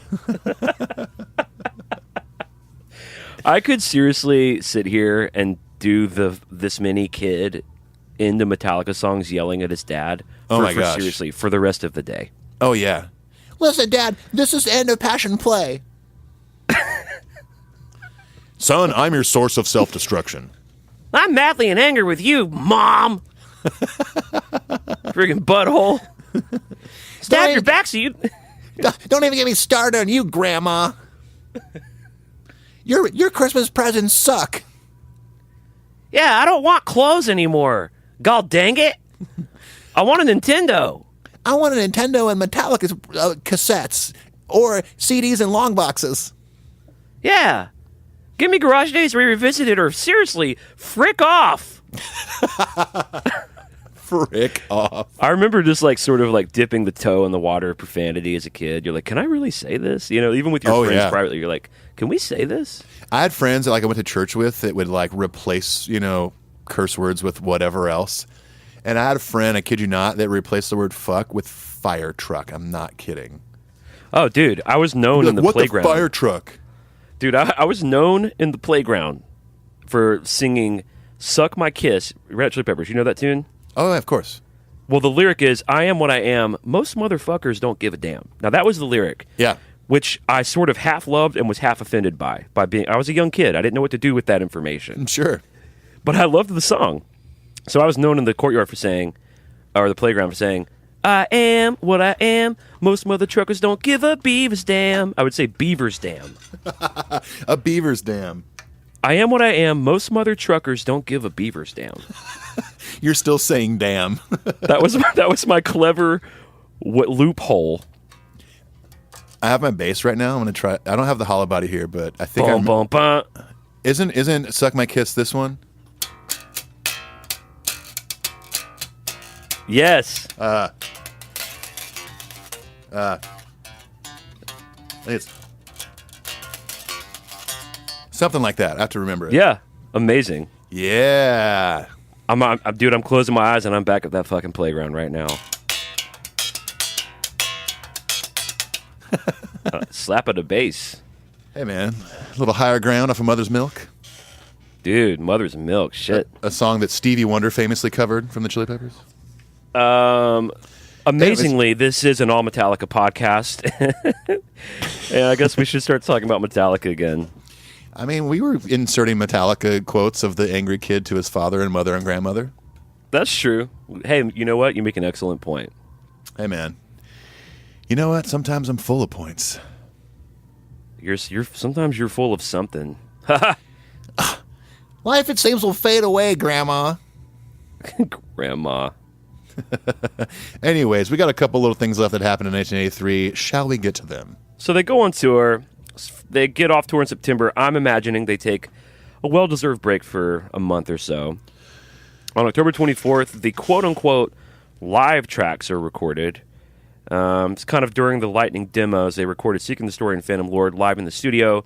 I could seriously sit here and do this mini kid into Metallica songs yelling at his dad. Oh my gosh. Seriously, for the rest of the day. Oh, yeah. Listen, Dad, this is the end of Passion Play. Son, I'm your source of self-destruction. I'm madly in anger with you, Mom. Friggin' butthole. Stab your back so you... Don't even get me started on you, Grandma. Your Christmas presents suck. Yeah, I don't want clothes anymore. God dang it. I want a Nintendo. I want a Nintendo and Metallica cassettes. Or CDs and long boxes. Yeah. Give me Garage Days Revisited or seriously, frick off. Frick off. I remember just like sort of like dipping the toe in the water of profanity as a kid. You're like, can I really say this? You know, even with your friends privately, you're like, can we say this? I had friends that like I went to church with that would like replace, curse words with whatever else. And I had a friend, I kid you not, that replaced the word fuck with fire truck. I'm not kidding. Oh, dude, I was known in the playground. What the fire truck? Dude, I was known in the playground for singing Suck My Kiss, Red Hot Chili Peppers. You know that tune? Oh, of course. Well, the lyric is, I am what I am. Most motherfuckers don't give a damn. Now, that was the lyric. Yeah. Which I sort of half loved and was half offended by being... I was a young kid. I didn't know what to do with that information. Sure. But I loved the song. So I was known in the courtyard for saying, or the playground for saying, I am what I am. Most mother truckers don't give a beaver's damn. I would say beaver's damn. A beaver's damn. I am what I am. Most mother truckers don't give a beaver's damn. You're still saying damn. That was my clever loophole. I have my bass right now. I'm gonna try. I don't have the hollow body here, but I think Isn't Suck My Kiss this one? Yes. It's something like that. I have to remember it. Yeah. Amazing. Yeah. Dude, I'm closing my eyes and I'm back at that fucking playground right now. Slap of the bass. Hey, man. A little higher ground off of Mother's Milk. Dude, Mother's Milk. Shit. A song that Stevie Wonder famously covered from the Chili Peppers. Amazingly, this is an all Metallica podcast. And I guess we should start talking about Metallica again. I mean, we were inserting Metallica quotes of the angry kid to his father and mother and grandmother. That's true. Hey, you know what? You make an excellent point. Hey, man. You know what? Sometimes I'm full of points. Sometimes you're full of something. Life, it seems, will fade away, Grandma. Grandma. Anyways, we got a couple little things left that happened in 1983. Shall we get to them? So they go on tour. They get off tour in September. I'm imagining they take a well-deserved break for a month or so. On October 24th, the quote-unquote live tracks are recorded. It's kind of during the Lightning demos. They recorded Seeking the Story and Phantom Lord live in the studio.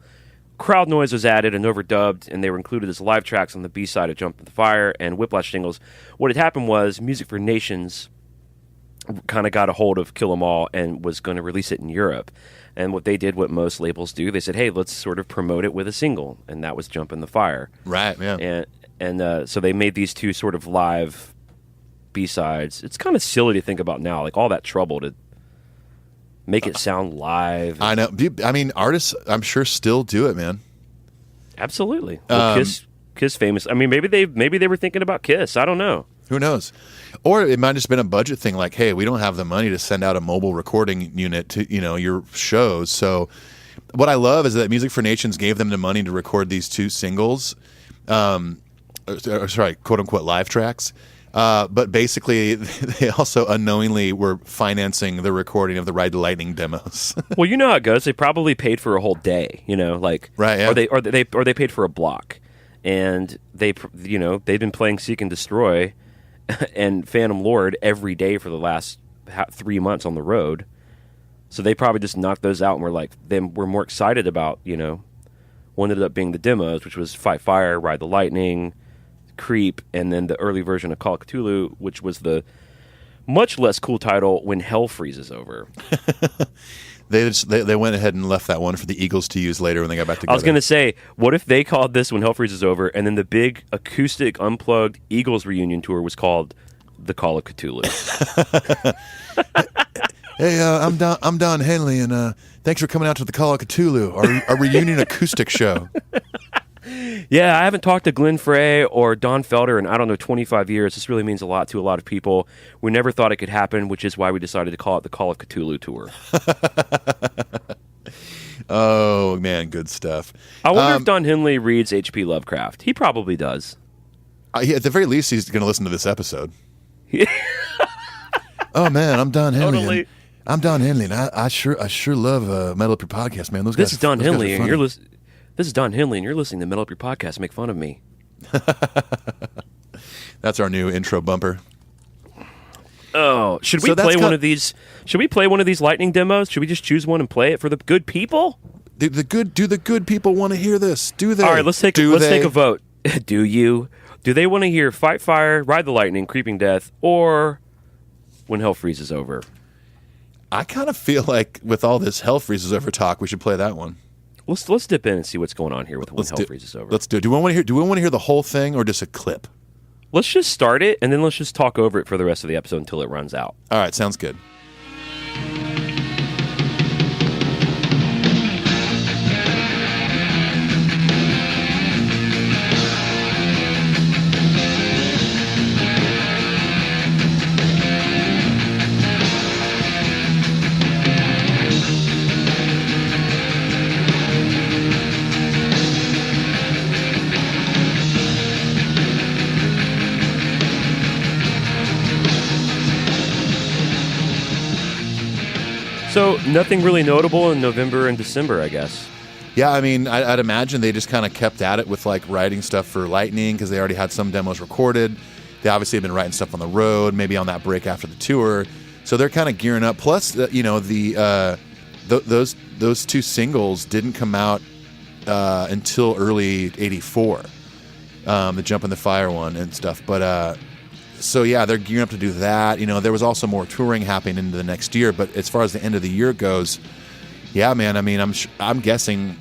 Crowd noise was added and overdubbed, and they were included as live tracks on the B-side of Jump in the Fire and Whiplash singles. What had happened was Music for Nations kind of got a hold of Kill 'Em All and was going to release it in Europe. And what they did, what most labels do, they said, hey, let's sort of promote it with a single, and that was Jump in the Fire. Right, yeah. And so they made these two sort of live B-sides. It's kind of silly to think about now, like all that trouble to make it sound live. I know. I mean, artists, I'm sure, still do it, man. Absolutely. Well, Kiss famous. I mean, maybe they were thinking about Kiss. I don't know. Who knows? Or it might have just been a budget thing, like, hey, we don't have the money to send out a mobile recording unit to, your shows. So what I love is that Music for Nations gave them the money to record these 2 singles, quote unquote live tracks. But basically, they also unknowingly were financing the recording of the Ride the Lightning demos. Well, you know how it goes. They probably paid for a whole day, right? Yeah. Or they paid for a block, and they've been playing Seek and Destroy and Phantom Lord every day for the last 3 months on the road. So they probably just knocked those out and were like, we're more excited about, what ended up being the demos, which was Fight Fire, Ride the Lightning, Creep, and then the early version of Call of Cthulhu, which was the much less cool title, When Hell Freezes Over. They went ahead and left that one for the Eagles to use later when they got back together. I was going to say, what if they called this When Hell Freezes Over, and then the big acoustic unplugged Eagles reunion tour was called The Call of Cthulhu? Hey, I'm Don Henley, and thanks for coming out to the Call of Cthulhu, our reunion acoustic show. Yeah, I haven't talked to Glenn Frey or Don Felder in, 25 years. This really means a lot to a lot of people. We never thought it could happen, which is why we decided to call it the Call of Cthulhu Tour. Oh, man, good stuff. I wonder if Don Henley reads H.P. Lovecraft. He probably does. At the very least, he's going to listen to this episode. Oh, man, I'm Don Henley. Totally. I'm Don Henley, and I sure love Metal Up Your Podcast, man. Those guys. This is Don Henley, and you're This is Don Henley, and you're listening to Metal Up Your Podcast. Make fun of me. That's our new intro bumper. Oh, should we play one of these? Should we play one of these lightning demos? Should we just choose one and play it for the good people? Do the good people want to hear this? Do they? All right, let's take a vote. Do you? Do they want to hear Fight Fire, Ride the Lightning, Creeping Death, or When Hell Freezes Over? I kind of feel like with all this Hell Freezes Over talk, we should play that one. Let's dip in and see what's going on here with When Hell Freezes Over. Let's do it. Do we want to hear the whole thing or just a clip? Let's just start it, and then let's just talk over it for the rest of the episode until it runs out. All right, sounds good. So nothing really notable in November and December, I guess. Yeah, I mean, I'd imagine they just kind of kept at it with like writing stuff for Lightning because they already had some demos recorded. They obviously have been writing stuff on the road, maybe on that break after the tour. So they're kind of gearing up. Plus, those 2 singles didn't come out until early '84. The Jump in the Fire one and stuff. But so yeah, they're gearing up to do that. There was also more touring happening into the next year. But as far as the end of the year goes, yeah, man. I mean, I'm guessing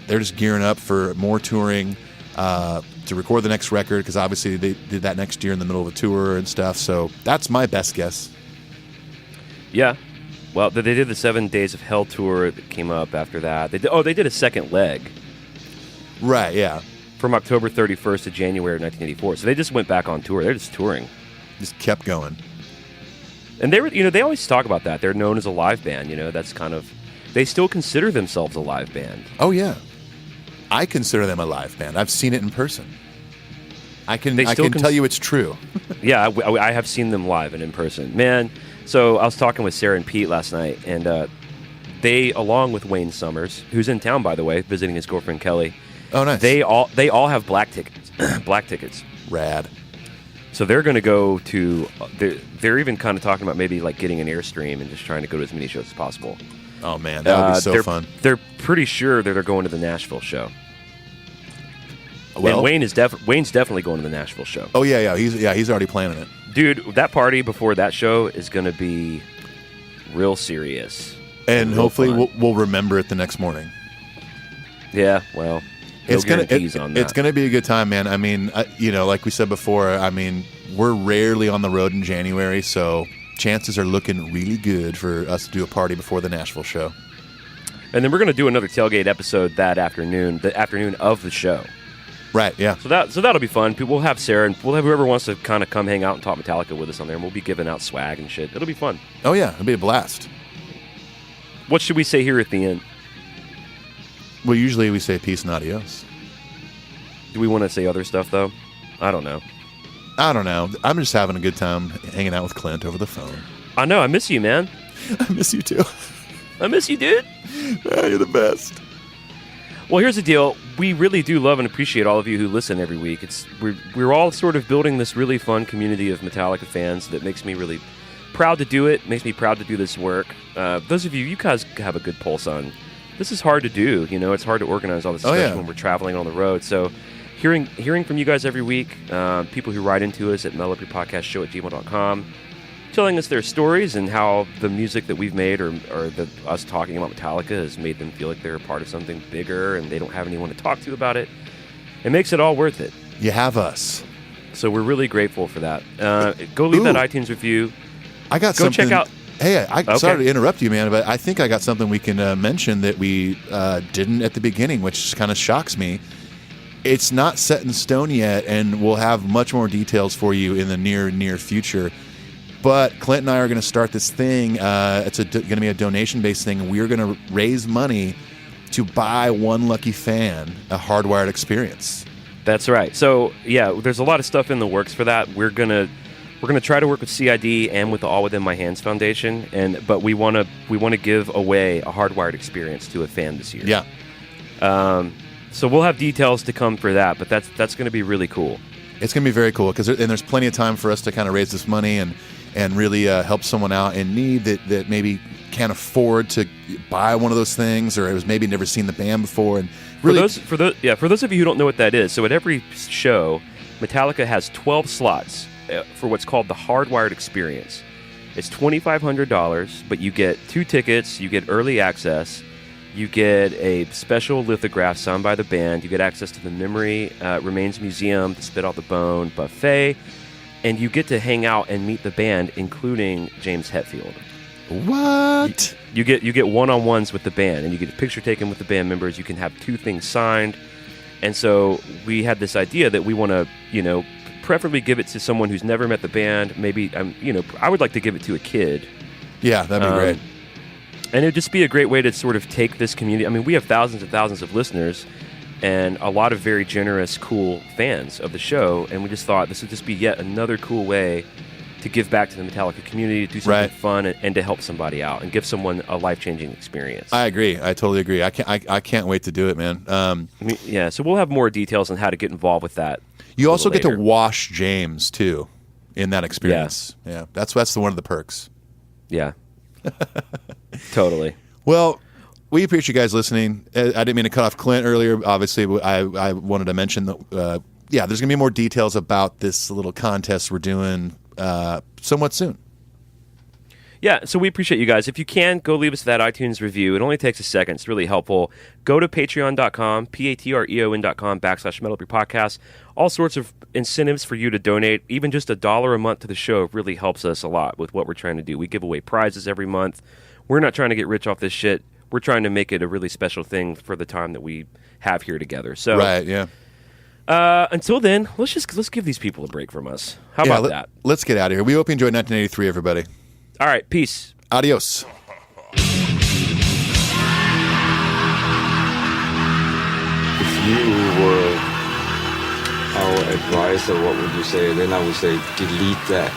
they're just gearing up for more touring to record the next record because obviously they did that next year in the middle of a tour and stuff. So that's my best guess. Yeah. Well, they did the 7 Days of Hell tour that came up after that. They did a second leg. Right, yeah. From October 31st to January of 1984. So they just went back on tour. They're just touring. Just kept going. And they always talk about that. They're known as a live band, that's kind of, they still consider themselves a live band. Oh, yeah. I consider them a live band. I've seen it in person. I can tell you it's true. Yeah, I have seen them live and in person. Man, so I was talking with Sarah and Pete last night, and they, along with Wayne Summers, who's in town, by the way, visiting his girlfriend Kelly. Oh, nice. They all have black tickets. Black tickets. Rad. So they're going to go to. They're even kind of talking about maybe like getting an Airstream and just trying to go to as many shows as possible. Oh man, that would be so fun. They're pretty sure that they're going to the Nashville show. Well, and Wayne's definitely going to the Nashville show. Oh yeah. He's already planning it. Dude, that party before that show is going to be real serious. And hopefully we'll remember it the next morning. Yeah, well. It's gonna be a good time, man. I mean, like we said before, I mean, we're rarely on the road in January, so chances are looking really good for us to do a party before the Nashville show. And then we're going to do another tailgate episode that afternoon, the afternoon of the show. Right, yeah. So that'll be fun. We'll have Sarah, and we'll have whoever wants to kind of come hang out and talk Metallica with us on there, and we'll be giving out swag and shit. It'll be fun. Oh, yeah. It'll be a blast. What should we say here at the end? Well, usually we say peace and adios. Do we want to say other stuff, though? I don't know. I'm just having a good time hanging out with Clint over the phone. I know. I miss you, man. I miss you, too. I miss you, dude. You're the best. Well, here's the deal. We really do love and appreciate all of you who listen every week. We're all sort of building this really fun community of Metallica fans that makes me really proud to do it, makes me proud to do this work. Those of you guys have a good pulse on. This is hard to do. It's hard to organize all this, especially when we're traveling on the road. So hearing from you guys every week, people who write into us at metalupyourpodcast@gmail.com, telling us their stories and how the music that we've made or us talking about Metallica has made them feel like they're a part of something bigger and they don't have anyone to talk to about it. It makes it all worth it. You have us. So we're really grateful for that. Go leave that iTunes review. I got Go something. check out. Hey, sorry to interrupt you, man, but I think I got something we can mention that we didn't at the beginning, which kind of shocks me. It's not set in stone yet, and we'll have much more details for you in the near future. But Clint and I are going to start this thing. It's going to be a donation-based thing, and we're going to raise money to buy one lucky fan a hardwired experience. That's right. So, yeah, there's a lot of stuff in the works for that. We're gonna try to work with CID and with the All Within My Hands Foundation, but we want to give away a hardwired experience to a fan this year. Yeah. So we'll have details to come for that, but that's going to be really cool. It's going to be very cool because there's plenty of time for us to kind of raise this money and really help someone out in need that maybe can't afford to buy one of those things or has maybe never seen the band before. And really, for those of you who don't know what that is, so at every show, Metallica has 12 slots for what's called the Hardwired Experience. It's $2,500, but you get 2 tickets, you get early access, you get a special lithograph signed by the band, you get access to the Memory Remains Museum, the Spit Out the Bone buffet, and you get to hang out and meet the band, including James Hetfield. What? You get one-on-ones with the band, and you get a picture taken with the band members. You can have 2 things signed, and so we had this idea that we want to, preferably give it to someone who's never met the band. Maybe, I would like to give it to a kid. Yeah, that'd be great. And it'd just be a great way to sort of take this community. I mean, we have thousands and thousands of listeners and a lot of very generous, cool fans of the show, and we just thought this would just be yet another cool way to give back to the Metallica community, to do something fun, and to help somebody out and give someone a life-changing experience. I agree. I totally agree. I can't wait to do it, man. So we'll have more details on how to get involved with that. You also get to wash James too in that experience. Yeah, that's one of the perks. Yeah, totally. Well, we appreciate you guys listening. I didn't mean to cut off Clint earlier. Obviously, I wanted to mention that. There's going to be more details about this little contest we're doing somewhat soon. Yeah, so we appreciate you guys. If you can, go leave us that iTunes review. It only takes a second. It's really helpful. Go to patreon.com, patreon.com/metalupyourpodcast. All sorts of incentives for you to donate. Even just $1 a month to the show really helps us a lot with what we're trying to do. We give away prizes every month. We're not trying to get rich off this shit. We're trying to make it a really special thing for the time that we have here together. So, right, yeah. Until then, let's give these people a break from us. How about that? Let's get out of here. We hope you enjoyed 1983, everybody. All right, peace. Adios. If you were our advisor, what would you say? Then I would say, delete that.